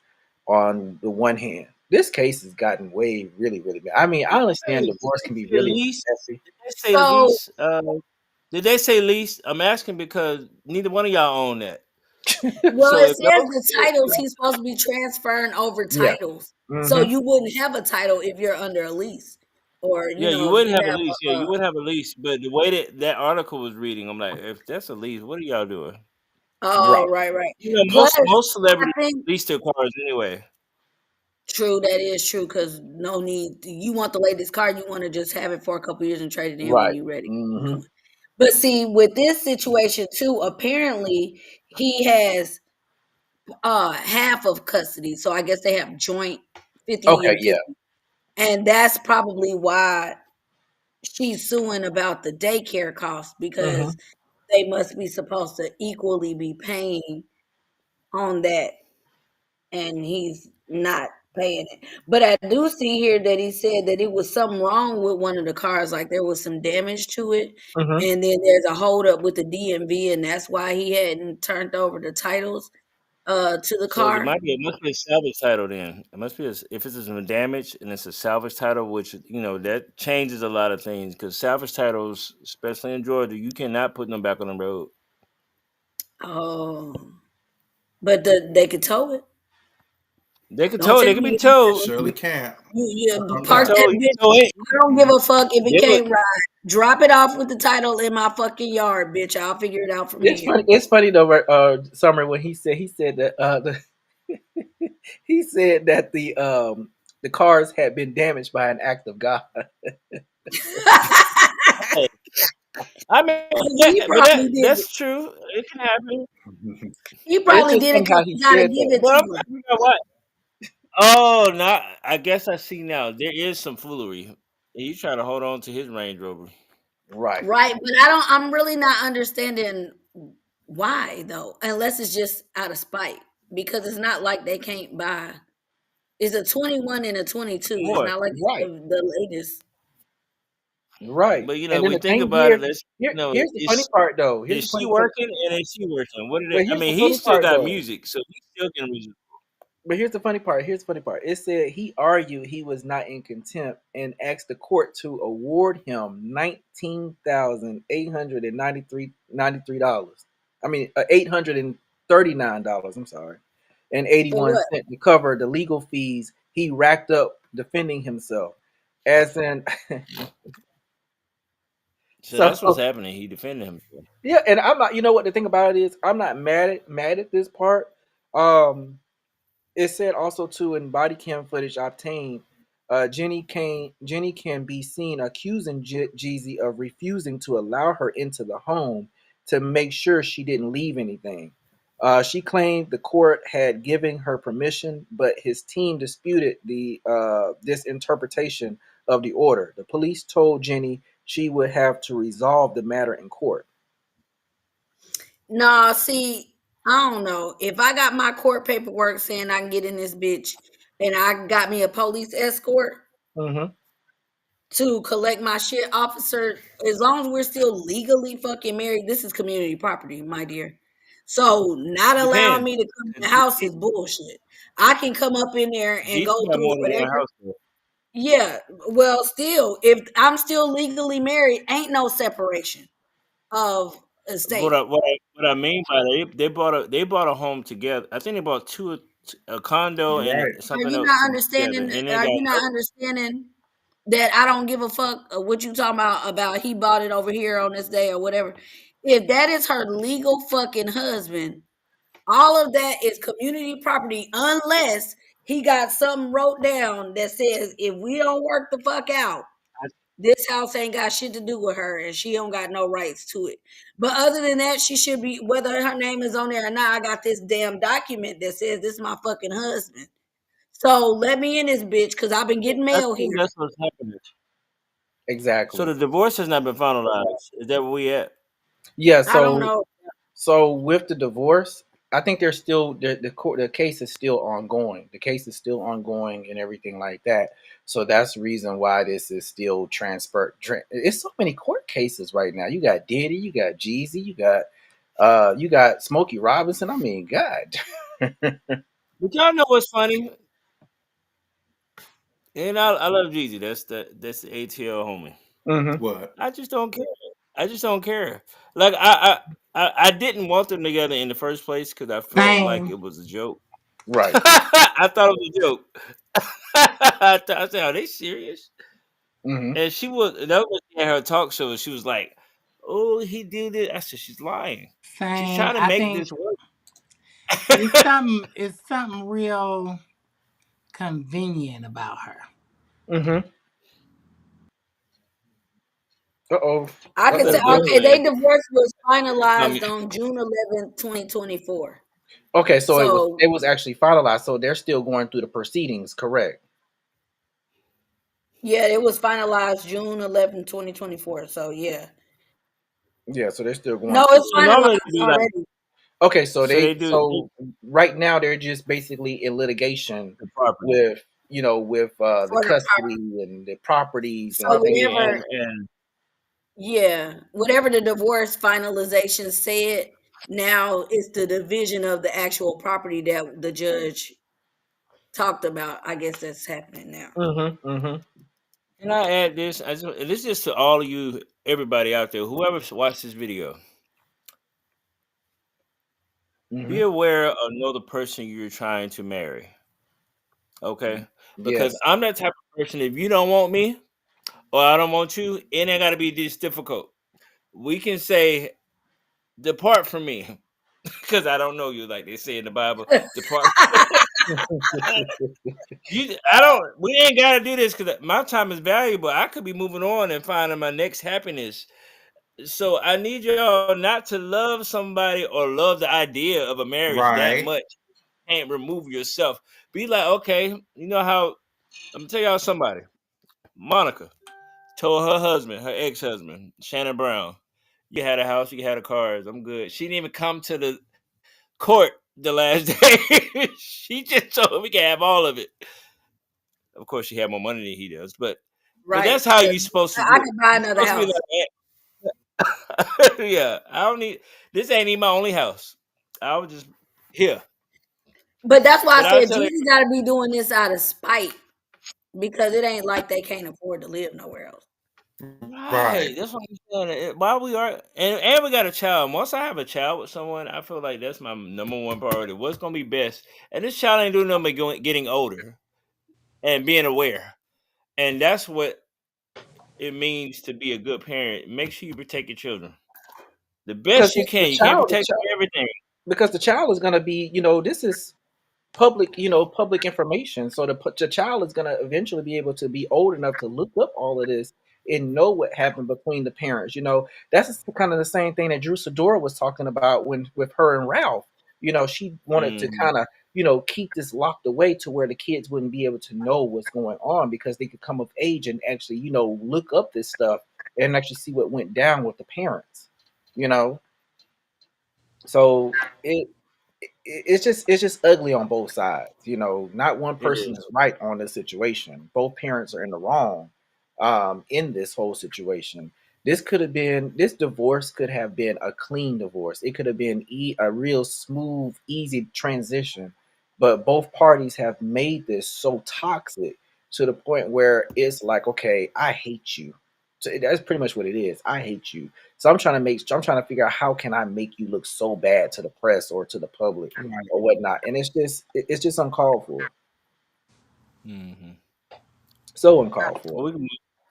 On the one hand, this case has gotten way really, really bad. I mean, I understand Hey, did divorce they can be say really lease? messy. Did they say So lease? Did they say lease? I'm asking because neither one of y'all own that. well, So it if says y'all, the titles he's supposed to be transferring over Yeah. titles. So Hmm. you wouldn't have a title if you're under a lease. Or, yeah, you if wouldn't you have a have lease. Yeah, you wouldn't have a lease. But the way that article was reading, I'm like, if that's a lease, what are y'all doing? oh, Right. right, right. You know, Plus, most I celebrities think lease their cars anyway. true, that is true, because no need. You want the latest car, you want to just have it for a couple years and trade it in when Right. you're ready. Hmm. But see, with this situation too, apparently he has half of custody. So I guess they have joint 50 Okay. and Yeah. 50. And that's probably why she's suing about the daycare costs, Hmm. because they must be supposed to equally be paying on that, and he's not paying it. But I do see here that he said that it was something wrong with one of the cars, like there was some damage to it, Hmm. and then there's a holdup with the DMV, and that's why he hadn't turned over the titles to the So car. it must be a salvage title then. It must be if it's some damage and it's a salvage title, which that changes a lot of things because salvage titles, especially in Georgia, you cannot put them back on the road. Oh, but they could tow it. They could Don't tow. tell They could be me towed. Surely can't. you About You can park that. that tow. You bitch. can tow it. I don't give a fuck if it They would. can't ride. Drop it off with the title in my fucking yard, bitch. I'll figure it out from It's here. funny. It's funny though, Summer, when he said that he said that the cars had been damaged by an act of God. Hey, I mean, He probably did it. that's true. It can happen. He It's probably just did it funny because how he he got to said give that. it But to her. you know what? Oh, now I guess I see now. There is some foolery. He's trying to hold on to his Range Rover. Right. Right, but I'm really not understanding why though, unless it's just out of spite. Because it's not like they can't buy. It's a 21 and a 22. It's Boy, not like it's Right. the latest. Right. but And then we the think thing about it. here's the funny part though. Here's the Is she funny part. working and is she working? What did But it? I here's the mean, he funny still part got though. music, so he still can. But here's the funny part. Here's the funny part. It said he argued he was not in contempt and asked the court to award him $19,893. I mean, $839. I'm sorry, and eighty For one what? cent to cover the legal fees he racked up defending himself. As in, So so that's what's happening. He defended himself. yeah, and I'm not. You know what the thing about it is, I'm not mad at this part. Um, It said also too in body cam footage obtained, Jenny can be seen accusing Jeezy of refusing to allow her into the home to make sure she didn't leave anything. She claimed the court had given her permission, but his team disputed the this interpretation of the order. The police told Jenny she would have to resolve the matter in court. Nah, see, I don't know. If I got my court paperwork saying I can get in this bitch and I got me a police escort Hmm. to collect my shit, officer, as long as we're still legally fucking married, this is community property, my dear. So not allowing Depends. me to come in the house is bullshit. I can come up in there and Jeezy go got through more than one whatever. house. Though. Yeah, well, still, if I'm still legally married, ain't no separation of estate. What I mean by that, they bought a home together. I think they bought a condo and Right. Are something you else not together, understanding? and they Are got you not understanding that I don't give a fuck what you talking about he bought it over here on this day or whatever? If that is her legal fucking husband, all of that is community property unless He got something wrote down that says if we don't work the fuck out, I, this house ain't got shit to do with her and she don't got no rights to it. But other than that, she should be, whether her name is on there or not, I got this damn document that says this is my fucking husband. So let me in this bitch because I've been getting I mail think here. that's what's happening. So Exactly. the divorce has not been finalized. Is that where we at? Yeah. I don't So know. with the divorce, I think there's still the case is still ongoing. The case is still ongoing and everything like that. So that's the reason why this is still transferred. It's so many court cases right now. You got Diddy, you got Jeezy, you got Smokey Robinson. I mean, God. But y'all know what's funny? And I love Jeezy. That's the ATL homie. Hmm. What? I just don't care. I just don't care. Like I didn't want them together in the first place because I felt like Same. it was a joke. Right. I thought it was a joke. I said, "Are they serious?" Hmm. And she was that was in her talk show. She was like, "Oh, he did it." I said, "She's lying. She's Same. trying to I make think this work." it's something real convenient about her. Hmm. Uh-oh. I can say, Uh-oh. That's What? okay, definitely they divorce was I mean, finalized on June 11th, 2024. Okay, so So, it was actually finalized. So they're still going through the proceedings, correct? yeah, it was finalized June 11th, 2024. So, yeah. Yeah, so they're still going No, through it's it. so normally they finalized do like already Okay, so they do right now they're just basically in litigation the property with with the for the custody and the properties and so things property like that. whatever, and yeah, whatever the divorce finalization said, now it's the division of the actual property that the judge talked about. I guess that's happening now. Mm-hmm. Mm-hmm. can I add this? This is to all of you, everybody out there, whoever watched this video. Be Mm-hmm. aware of know the person you're trying to marry. Okay, because Yes. I'm that type of person. If you don't want me or I don't want you, it ain't got to be this difficult. We can say, "Depart from me," because I don't know you, like they say in the Bible. Depart. You, I don't. We ain't got to do this because my time is valuable. I could be moving on and finding my next happiness. So I need y'all not to love somebody or love the idea of a marriage that Right. much. Can't remove yourself. Be like, okay, you know how I'm gonna tell y'all somebody. Monica told her husband, her ex-husband, Shannon Brown, you had a house, you had a cars, I'm good. She didn't even come to the court the last day. She just told him we can have all of it. Of course, she had more money than he does, but Right. that's how you supposed to I do it. could buy You another supposed to be house. like, yeah, I don't need this. Ain't even my only house. I was just here, But that's why I but I'll said tell you, Jesus got to be doing this out of spite because it ain't like they can't afford to live nowhere else. right? Right. That's what I'm saying. Why we are, and we got a child. Once I have a child with someone, I feel like that's my number one priority. What's gonna be best? And this child ain't doing nothing but getting older and being aware, and that's what it means to be a good parent. Make sure you protect your children the Because best you the can. You can't child, protect them everything. because the child is going to be, this is public information. So the child is going to eventually be able to be old enough to look up all of this and know what happened between the parents. That's kind of the same thing that Drew Sidora was talking about when with her and Ralph. She wanted to Hmm. kind of keep this locked away to where the kids wouldn't be able to know what's going on because they could come of age and actually look up this stuff and actually see what went down with the parents. You know, so it's just ugly on both sides. Not one It person is. is right on this situation. Both parents are in the wrong in this whole situation. This divorce could have been a clean divorce. It could have been a real smooth, easy transition. But both parties have made this so toxic to the point where it's like, okay, I hate you. So that's pretty much what it is. I hate you. So I'm trying to figure out how can I make you look so bad to the press or to the public Right. or whatnot. And it's just uncalled for. Hmm. So uncalled Well, for.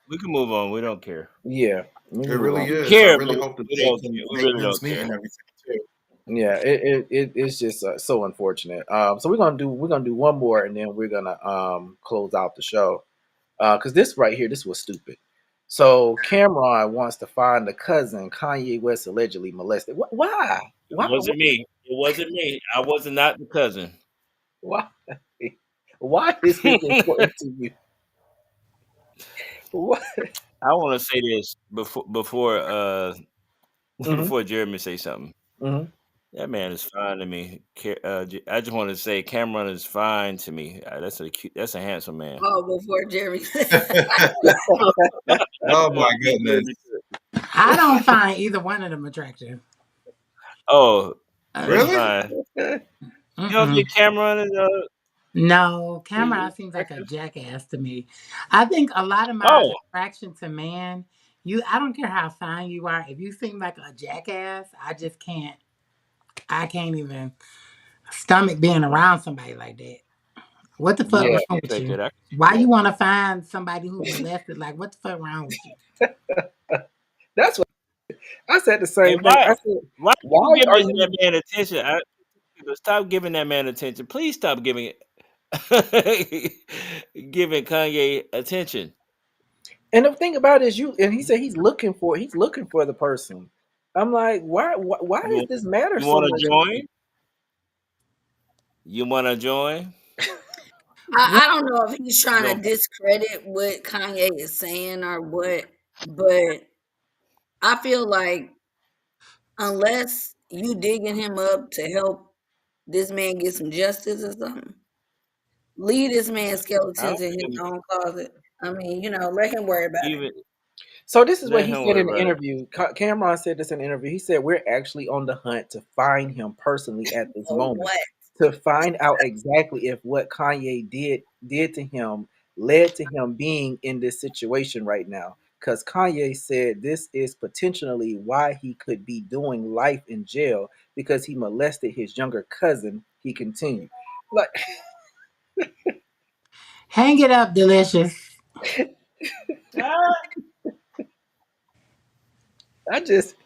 we can move on. We don't care. Yeah. We It move really on. We is. I care, really but hope that we they don't can care. We make really ends don't meet care. and everything too. Yeah, it's just so unfortunate. So we're gonna do one more, and then we're gonna close out the show. Because this right here, this was stupid. So Camron wants to find the cousin Kanye West allegedly molested. Why? It Why? wasn't me. It wasn't me. I was not the cousin. Why? Why is this important to you? What? I want to say this before Hmm. before Jeremy say something. Hmm. That man is fine to me. I just want to say Cameron is fine to me. That's a handsome man. Oh, before Jeremy. I just Oh want my to get goodness. Jeremy to. I don't find either one of them attractive. Oh, that's Uh, Really? fine. You don't mm-mm. think Cameron is No, is Cameron seems like a attractive? jackass to me. I think a lot of my Oh, attraction to man, I don't care how fine you are. If you seem like a jackass, I just can't. I can't even stomach being around somebody like that. What the I fuck Yeah, wrong with respect you? that. I can see Why that. you want to find somebody who molested? Like, what the fuck wrong with you? that's what I said. The And same thing. I said, why people why are giving that you? man attention? Stop giving that man attention. Please stop giving giving Kanye attention. And the thing about it is, you and he said he's looking for the person. I'm like, why You does this matter you so want much to to you? join? You want to join? What? I don't know if he's You trying gonna to discredit what Kanye is saying or what, but I feel like unless you digging him up to help this man get some justice or something, leave this man's I skeletons don't in his think own closet. I mean, let him worry about it. even So this is what let he him said worry in the about it. interview. Cameron said this in the interview. He said we're actually on the hunt to find him personally at this So moment, what? to find out exactly if what Kanye did to him led to him being in this situation right now. Because Kanye said this is potentially why he could be doing life in jail because he molested his younger cousin. He continued, like, Hang it up, delicious. Ah, I just,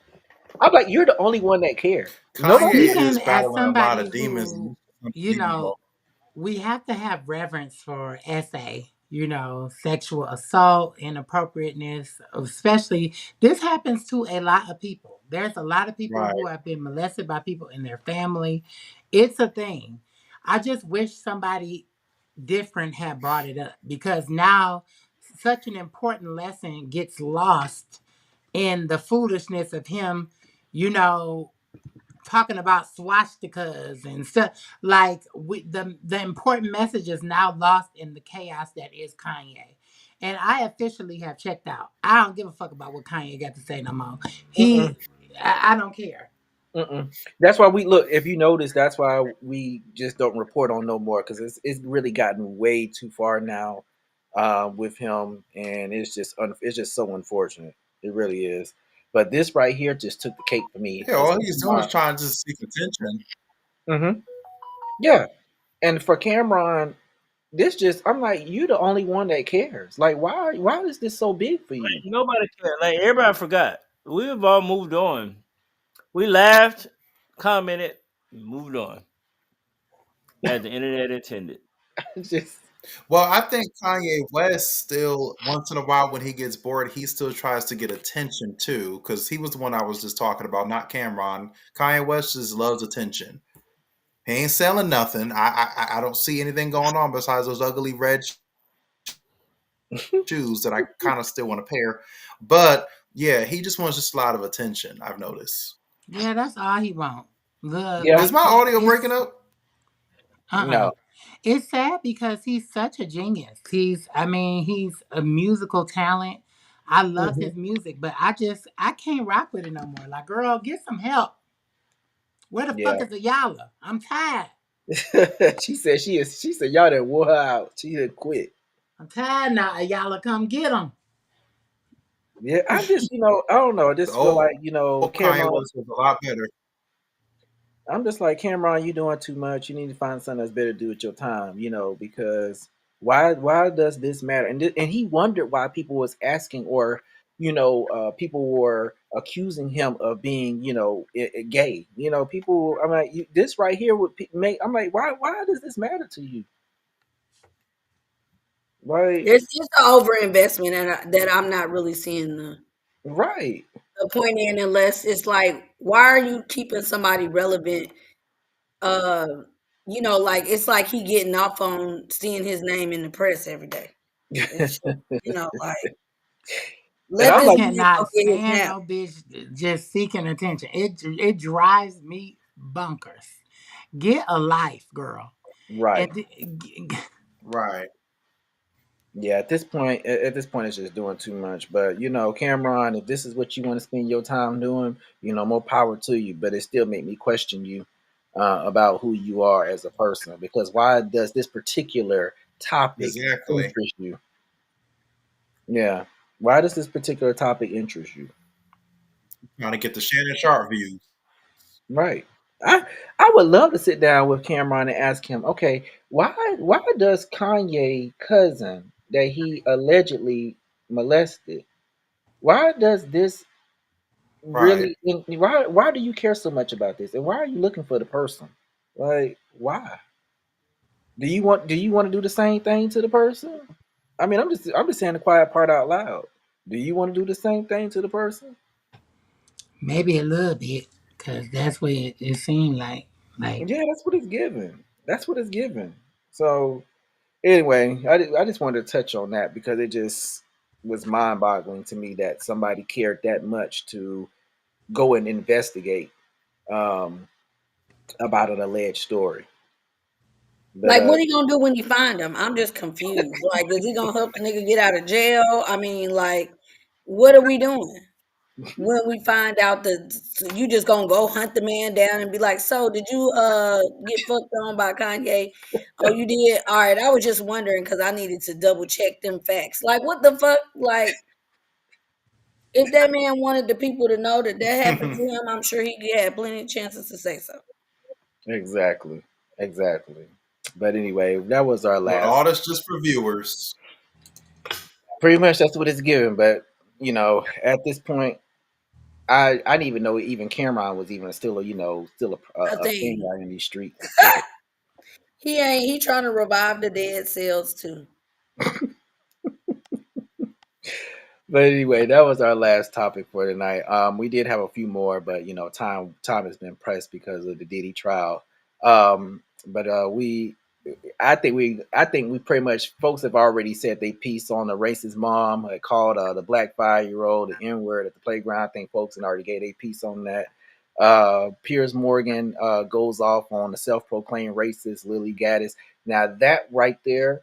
I'm like, you're the only one that cares. Nobody Kanye else. Speaking is as battling a lot somebody of demons. who, And you know, we have to have reverence for sexual assault, inappropriateness, especially this happens to a lot of people. There's a lot of people right. who have been molested by people in their family. It's a thing. I just wish somebody different had brought it up because now such an important lesson gets lost in the foolishness of him, you know, talking about swastikas and stuff. Like the important message is now lost in the chaos that is Kanye. And I officially have checked out. I don't give a fuck about what Kanye got to say no more. Mm-mm. I don't care. Mm-mm. That's why we look. If you notice, that's why we just don't report on no more because it's really gotten way too far now with him, and it's just so unfortunate. It really is. But this right here just took the cake for me Yeah, because all he's doing is trying to seek attention. yeah, and for Cameron, this just I'm like you the only one that cares. Like why is this so big for you? nobody cared. Like everybody forgot. We've all moved on. We laughed, commented, moved on. As the internet intended. It's just Well, I think Kanye West still, once in a while, when he gets bored, he still tries to get attention too. Because he was the one I was just talking about, not Camron. Kanye West just loves attention. He ain't selling nothing. I don't see anything going on besides those ugly red shoes that I kind of still want to pair. But yeah, he just wants just a lot of attention. I've noticed. Yeah, that's all he want. The yeah, Is like my audio breaking it's up? uh-uh. no, It's sad because he's such a genius. He's a musical talent. I love hmm his music, but I can't rock with it no more. Like, girl, get some help. Where the fuck yeah. is the Yala? I'm tired. She said y'all done wore her out. She had quit. I'm tired now. Ayala, come get him. Yeah, I just I don't know. I The just feel old like Kanye Cameron. West was a lot better. I'm just like Cameron. You doing too much. You need to find something that's better to do with your time. Because why does this matter? And he wondered why people was asking or people were accusing him of being, gay. People. I'm like, this right here would make. I'm like, why does this matter to you? Like, There's just an overinvestment that I'm not really seeing right. the point in, unless it's like, why are you keeping somebody relevant? Uh, like it's like he getting off on seeing his name in the press every day. It's like And let I'm this like, man go Cannot get his stand nap. no bitch just seeking attention. It drives me bunkers. Get a life, girl. right. And Right. Yeah, at this point, it's just doing too much. But Cameron, if this is what you want to spend your time doing, more power to you. But it still make me question you about who you are as a person. Because why does this particular topic Exactly. interest you? Yeah, why does this particular topic interest you? Trying to get the Shannon Sharp views. Right. I would love to sit down with Cameron and ask him, okay, why does Kanye cousin that he allegedly molested? Why does this Right. really? Why do you care so much about this? And why are you looking for the person? Like, why? Do you want to do the same thing to the person? I mean, I'm just saying the quiet part out loud. Do you want to do the same thing to the person? maybe a little bit, cause that's what it seemed like. Like Yeah, that's what it's given. That's what it's given. So anyway, I just wanted to touch on that because it just was mind boggling to me that somebody cared that much to go and investigate um, about an alleged story. But Like, what he gonna do when you find him? I'm just confused. Like, is he gonna help the nigga get out of jail? I mean, like, what are we doing when we find out that you just gonna go hunt the man down and be like, so did you get fucked on by Kanye? Oh, you did? All right, I was just wondering because I needed to double check them facts. Like, what the fuck? Like, if that man wanted the people to know that that happened to him, I'm sure he had plenty of chances to say so. exactly, exactly. But anyway, that was our But last. all that's just for viewers. Pretty much that's what it's given. But at this point, I didn't even know even Cameron was even still I a thing think out in these streets. But he trying to revive the dead cells too. But anyway, that was our last topic for tonight. We did have a few more, but time has been pressed because of the Diddy trial. But I think we pretty much folks have already said they piece on the racist mom called the black 5-year-old the N word at the playground. I think folks had already gave a piece on that. Piers Morgan goes off on the self-proclaimed racist Lily Gaddis. Now that right there,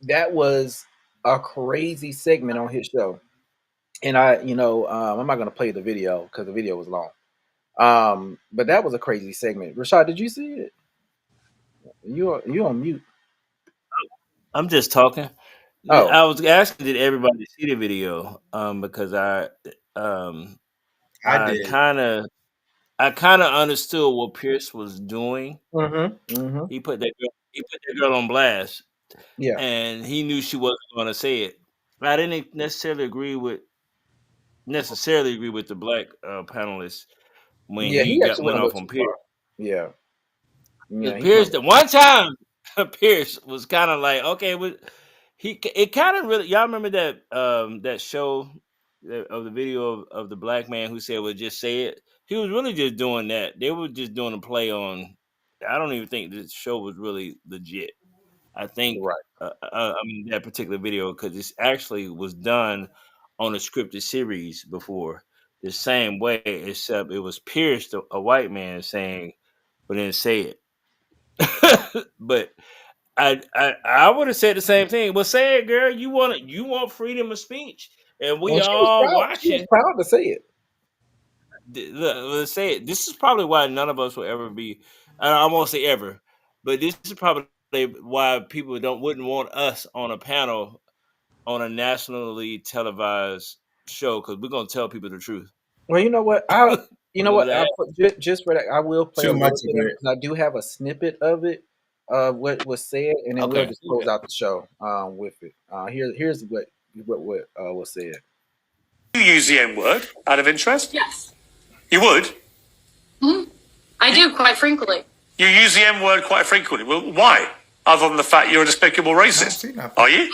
that was a crazy segment on his show. And I'm not gonna play the video because the video was long. But that was a crazy segment. Rachàd, did you see it? You on mute? I'm just talking. Oh, I was asking, did everybody see the video? Because um, I I did. kind of, I kind of understood what Pierce was doing. mm-hmm. He put that girl on blast, Yeah, and he knew she wasn't going to say it. I didn't necessarily agree with the black panelist when yeah. he He got actually went went a off little on too Pierce. far. Yeah, Because yeah. He Pierce, went. the one time, Pierce was kind of like, okay, it kind of really. Y'all remember that show of the video of the black man who said, "Well, just say it." He was really just doing that. They were just doing a play on. I don't even think the show was really legit. I think, Right. I mean, that particular video because it actually was done on a scripted series before the same way, except it was Pierce, a white man, saying, but didn't say it. But I would have said the same thing. Well, say it, girl. You want freedom of speech, and we And she was all proud. She was watching. proud to say it. Look, let's say it. This is probably why none of us will ever be. I won't say ever, but this is probably why people don't wouldn't want us on a panel on a nationally televised show because we're gonna tell people the truth. Well, you know what? I you know Remember what? that? Just for that, I will play a Too much little of bit of it it. because I do have a snippet of it, what was said, and then we'll Okay. just close out the show with it. Here's what was said. you use the N-word out of interest? Yes. You would? I do, quite frequently. You use the N-word quite frequently. Well, why? Other than the fact you're a despicable racist. Are you?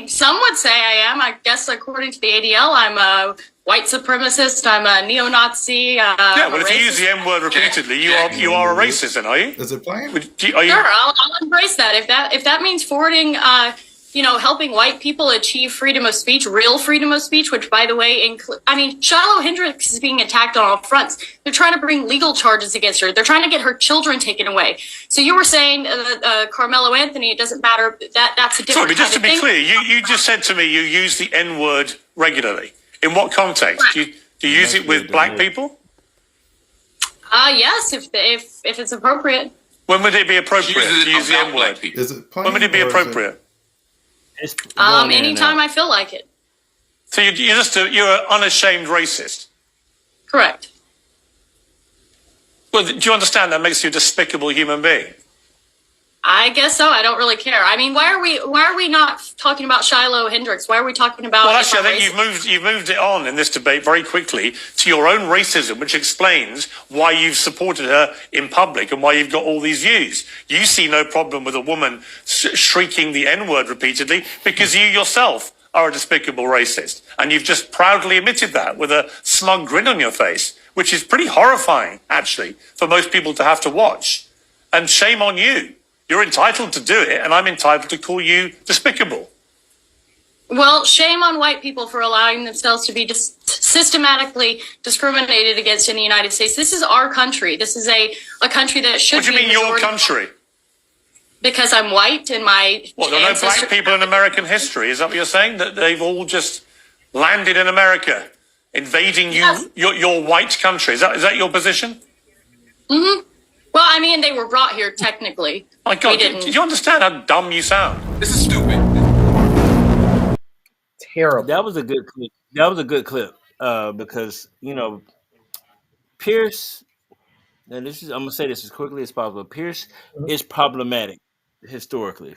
Some would say I am. I guess according to the ADL, I'm a white supremacist. I'm a neo-Nazi. Yeah, well, if you use the N-word repeatedly, you are a racist, then, are you? Is it playing? Sure, I'll embrace that. If that means forwarding, helping white people achieve freedom of speech, real freedom of speech, which, by the way, Shiloh Hendrix is being attacked on all fronts. They're trying to bring legal charges against her. They're trying to get her children taken away. So you were saying Carmelo Anthony, it doesn't matter. That's a different Sorry, but just to be thing. clear, you just said to me you use the N-word regularly. In what context? Do you use it with black people? Yes, if it's appropriate. When would it be appropriate to use the N-word? Is it playing? When would it be appropriate? Anytime I feel like it. So you're an unashamed racist. Correct. Well, do you understand that makes you a despicable human being? I guess so. I don't really care. I mean, why are we not talking about Shiloh Hendrix? Why are we talking about? Well, actually, I think you've moved it on in this debate very quickly to your own racism, which explains why you've supported her in public and why you've got all these views. You see no problem with a woman shrieking the N-word repeatedly because you yourself are a despicable racist, and you've just proudly admitted that with a smug grin on your face, which is pretty horrifying, actually, for most people to have to watch. And shame on you. You're entitled to do it, and I'm entitled to call you despicable. Well, shame on white people for allowing themselves to be systematically discriminated against in the United States. This is our country. This is a country that should be. What do you mean your country? Because I'm white and my What, there are no black people in American history? Is that what you're saying? That they've all just landed in America, invading your white country? Is that your position? Mm-hmm. Well, I mean, they were brought here technically. My God, do you understand how dumb you sound? This is stupid. Terrible. That was a good clip. That was a good clip because Pierce. And I'm gonna say this as quickly as possible. Pierce is problematic historically.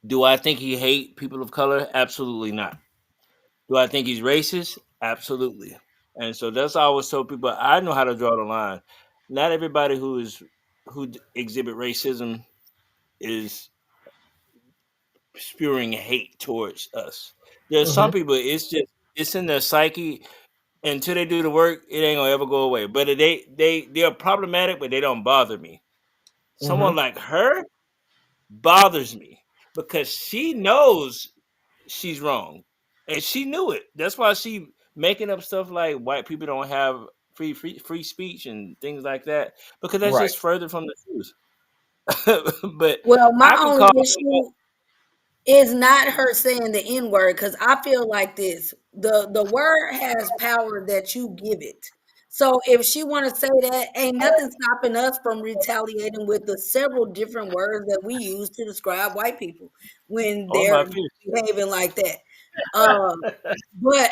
Do I think he hate people of color? Absolutely not. Do I think he's racist? Absolutely. And so that's why I always tell people I know how to draw the line. Not everybody who exhibit racism is spewing hate towards us. There's some people it's in their psyche. Until they do the work, it ain't gonna ever go away. But they're problematic, but they don't bother me. Someone like her bothers me because she knows she's wrong, and she knew it. That's why she making up stuff like white people don't have free speech and things like that, because that's just further from the truth. But my I can only call issue is not her saying the N-word, because I feel like this. The word has power that you give it. So if she want to say that, ain't nothing stopping us from retaliating with the several different words that we use to describe white people when they're behaving like that. But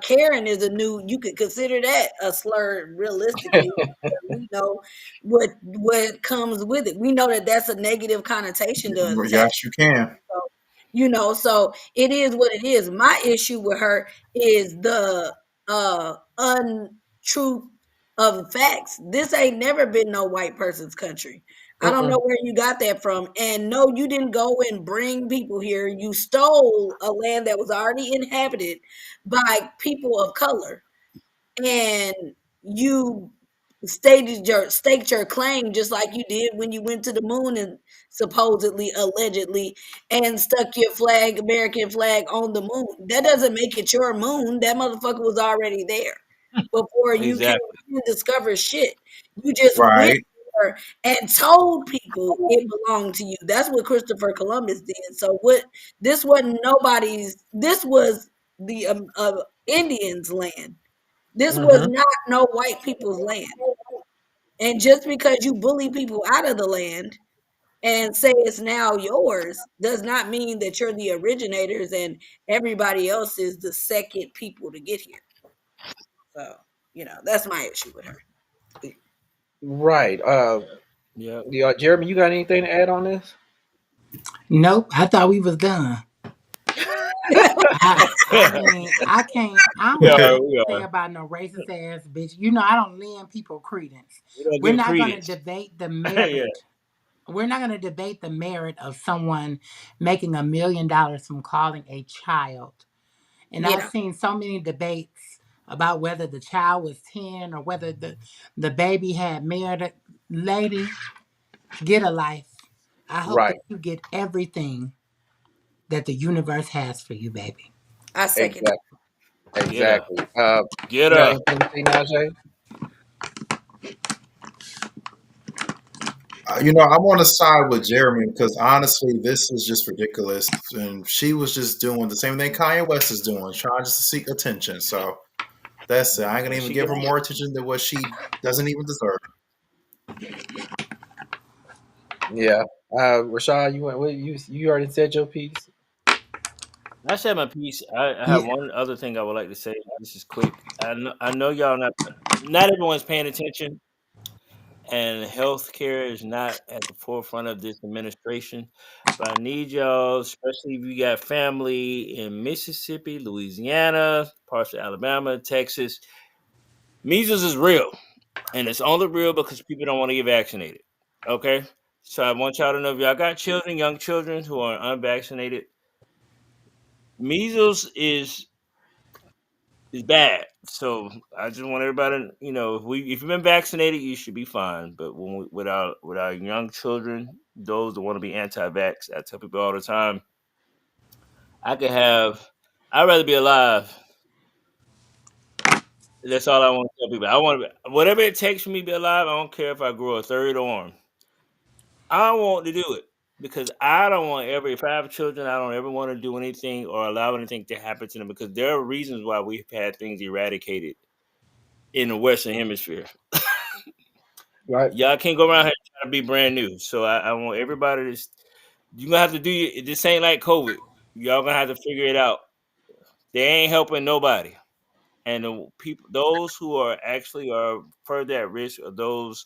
Karen is you could consider that a slur realistically. We know what comes with it. We know that that's a negative connotation to us. Yes, you can. So it is what it is. My issue with her is the untruth of facts. This ain't never been no white person's country. I don't know where you got that from. And no, you didn't go and bring people here. You stole a land that was already inhabited by people of color. And you staked your claim just like you did when you went to the moon and supposedly, allegedly, and stuck your American flag on the moon. That doesn't make it your moon. That motherfucker was already there before you came and discovered shit. You just went there and told people it belonged to you. That's what Christopher Columbus did. So this wasn't nobody's. This was the Indians' land. This was not no white people's land. And just because you bully people out of the land and say it's now yours does not mean that you're the originators and everybody else is the second people to get here. So, that's my issue with her. Right. Jeremy, you got anything to add on this? Nope. I thought we was done. I mean, I can't. I don't we know are. what We to say are. about no racist ass bitch. You know, I don't lend people credence. We don't We're give not going to credence. debate the Yeah. merit. We're not going to debate the merit of someone making $1 million from calling a child. And I've Yeah, seen so many debates about whether the child was 10 or whether the baby had merit. Lady, get a life. I hope that Right. you get everything that the universe has for you, baby. I second it. Exactly. Get her. Exactly. Get You got her. anything to say, Najee? I'm on the side with Jeremy because honestly, this is just ridiculous. And she was just doing the same thing Kanye West is doing, trying just to seek attention. So that's it. I ain't gonna And even she give get her more attention than what she doesn't even deserve. Yeah. Rashad, you already said your piece. I said my piece. I have Yeah. one other thing I would like to say. This is quick. I know y'all not everyone's paying attention, and healthcare is not at the forefront of this administration. But I need y'all, especially if you got family in Mississippi, Louisiana, parts of Alabama, Texas. Measles is real, and it's only real because people don't want to get vaccinated. Okay, so I want y'all to know if y'all got children, young children who are unvaccinated, measles is bad. So I just want everybody, if you've been vaccinated, you should be fine. But with our young children, those that want to be anti-vax, I tell people all the time, I could have. I'd rather be alive. That's all I want to tell people. I want to, whatever it takes for me to be alive. I don't care if I grow a third arm. I want to do it because I don't want ever. If I have children, I don't ever want to do anything or allow anything to happen to them because there are reasons why we've had things eradicated in the Western Hemisphere. Right. Y'all can't go around here trying to be brand new. So I want everybody to. You gonna have to do this. Ain't like COVID. Y'all gonna have to figure it out. They ain't helping nobody. And the people, those who are further at risk, are those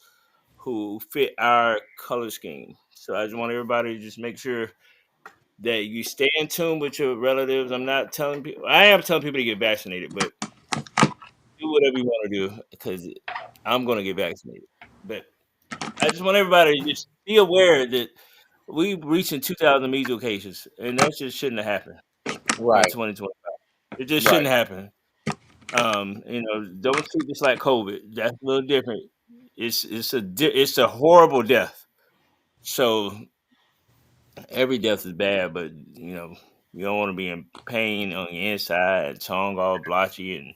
who fit our color scheme. So I just want everybody to just make sure that you stay in tune with your relatives. I'm not telling people. I am telling people to get vaccinated, but do whatever you want to do because I'm gonna get vaccinated. But I just want everybody to just be aware that we reaching 2,000 measles cases, and that just shouldn't have happened in Right. 2025. It just Right. shouldn't happen. Don't treat this like COVID. That's a little different. It's a horrible death. So every death is bad, but you don't want to be in pain on your inside, tongue all blotchy, and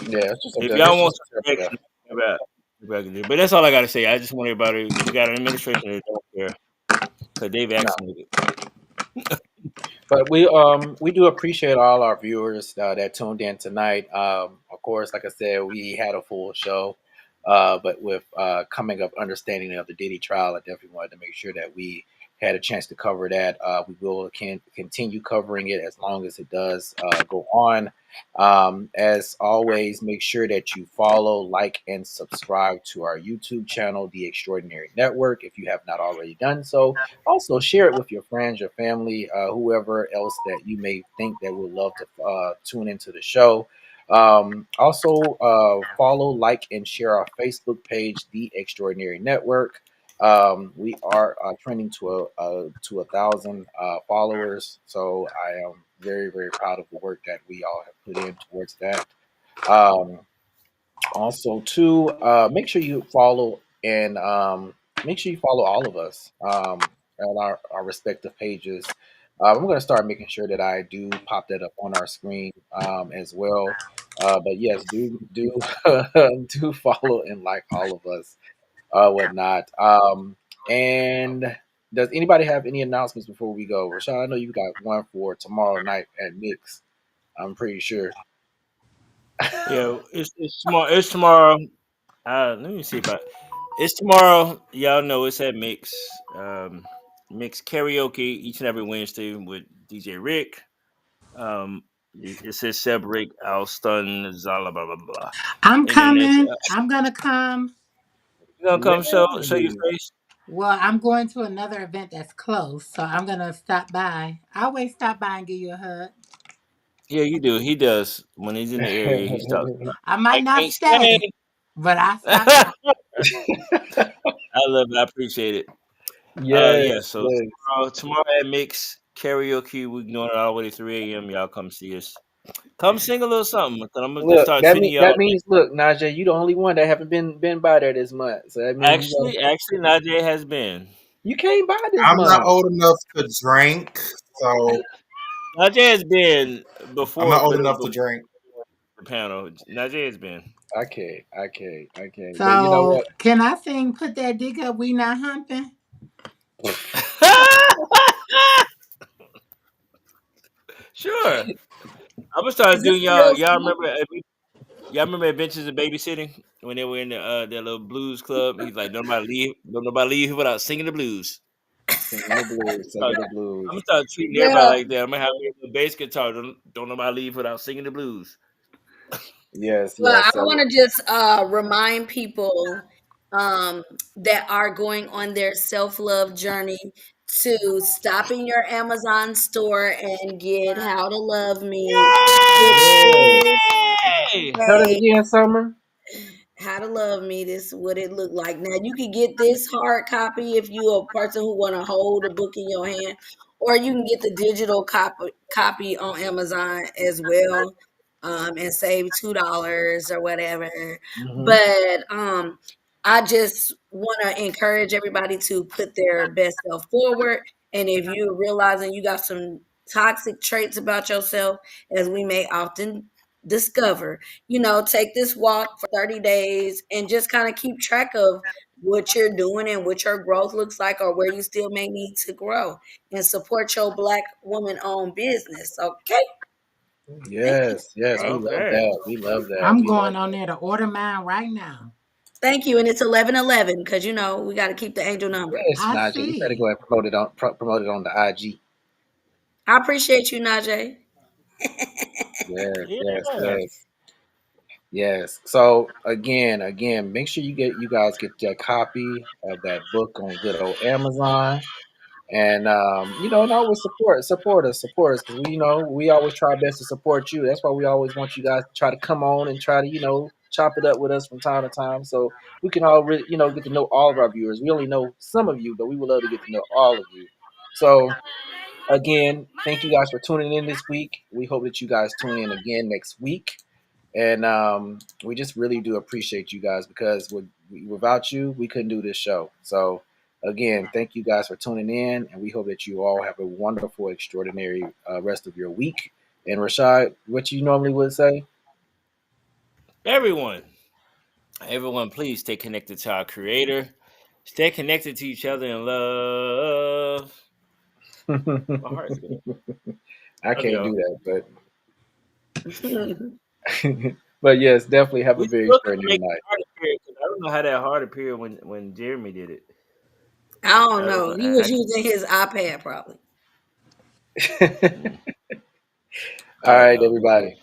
Yeah. if y'all It's want just a some simple death. direction about, but that's all I got to say. I just want everybody. We got an administration that don't care because they No. vaccinated. But we do appreciate all our viewers that tuned in tonight. Of course, like I said, we had a full show, but with coming up understanding of the Diddy trial, I definitely wanted to make sure that we had a chance to cover that. We will continue covering it as long as it does go on. As always, make sure that you follow, like, and subscribe to our YouTube channel, The Extraordinary Network, if you have not already done so. Also, share it with your friends, your family, whoever else that you may think that would love to tune into the show. Also, follow, like, and share our Facebook page, The Extraordinary Network. We are trending to 1,000 followers, so I am very, very proud of the work that we all have put in towards that. Um, Also, too, make sure you follow and make sure you follow all of us on our respective pages. I'm going to start making sure that I do pop that up on our screen as well. But yes, do do follow and like all of us, whatnot. And does anybody have any announcements before we go? Rashad, I know you got one for tomorrow night at Mix. I'm pretty sure. Yeah, it's tomorrow. It's tomorrow. Let me see if I. It's tomorrow. Y'all know it's at Mix karaoke each and every Wednesday with DJ Rick. It says Seb Rick, Alston, Zala, blah blah blah. I'm And then coming. I'm gonna come. you gonna come show Man, your dude. face. Well, I'm going to another event that's close, so I'm gonna stop by. I always stop by and give you a hug. Yeah, you do. He does. When he's in the area, he stops by. I might I not can't stay, stay. but I stop by. I love it. I appreciate it. Yes, Yeah. So yes. tomorrow at Mix Karaoke, we're doing it all the way to 3 a.m. Y'all come see us. Come sing a little something. Cause I'm gonna just Look, start treating y'all. that means look, Najee, you the only one that haven't been by there this month. So that means Actually, Najee has been. you came by this I'm not month. old enough to drink, so Najee has been I'm before, not old but it was enough to before drink. the panel. Najee has been. I can't. But you know So what? can I sing "Put That Dick Up"? We not humping. Sure. I'm gonna start Is this doing y'all. still Y'all remember Adventures of Babysitting when they were in their little blues club? He's like, don't nobody leave without singing the blues. Singing the blues, I'm singing the blues. gonna start treating everybody yeah? like that. I'm gonna have a bass guitar. Don't nobody leave without singing the blues. Yes, Well, I yes. So want to just remind people that are going on their self love journey to stop in your Amazon store and get How to Love Me. It yes. is Yay! Tell it a again, Summer. How to Love Me. This is what it looked like. Now you can get this hard copy if you're a person who want to hold a book in your hand, or you can get the digital copy on Amazon as well, and save $2 or whatever. Hmm. But I just want to encourage everybody to put their best self forward. And if you're realizing you got some toxic traits about yourself, as we may often discover, take this walk for 30 days and just kind of keep track of what you're doing and what your growth looks like, or where you still may need to grow, and support your Black woman owned business. Okay. Thank you. Yes, yes. We love Okay. that. We love that. I'm We love going on that. there to order mine right now. Thank you. And it's 11:11 because, we got to keep the angel number. Yes, I Najee. You better see. go ahead and promote it on the IG. I appreciate you, Najee. Yes, yes, Yeah. yes. Yes. So again, make sure you guys get that copy of that book on good old Amazon. And and always support us, because we always try our best to support you. That's why we always want you guys to try to come on and try to chop it up with us from time to time, so we can all really get to know all of our viewers. We only know some of you, but we would love to get to know all of you. So again, thank you guys for tuning in this week. We hope that you guys tune in again next week. And we just really do appreciate you guys, because without you, we couldn't do this show. So, again, thank you guys for tuning in, and we hope that you all have a wonderful, extraordinary rest of your week. And Rachàd, what you normally would say? Everyone, please stay connected to our Creator. Stay connected to each other in love. My heart's good. I Love can't do y'all. that, but but yes, definitely have a We very still can extraordinary make night. the heart appear, 'cause I don't know how that heart appeared when Jeremy did it. I don't I don't know. know. He was using his iPad probably. Mm. All All right, right, y'all. Be good. everybody.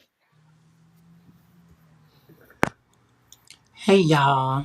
Hey, y'all.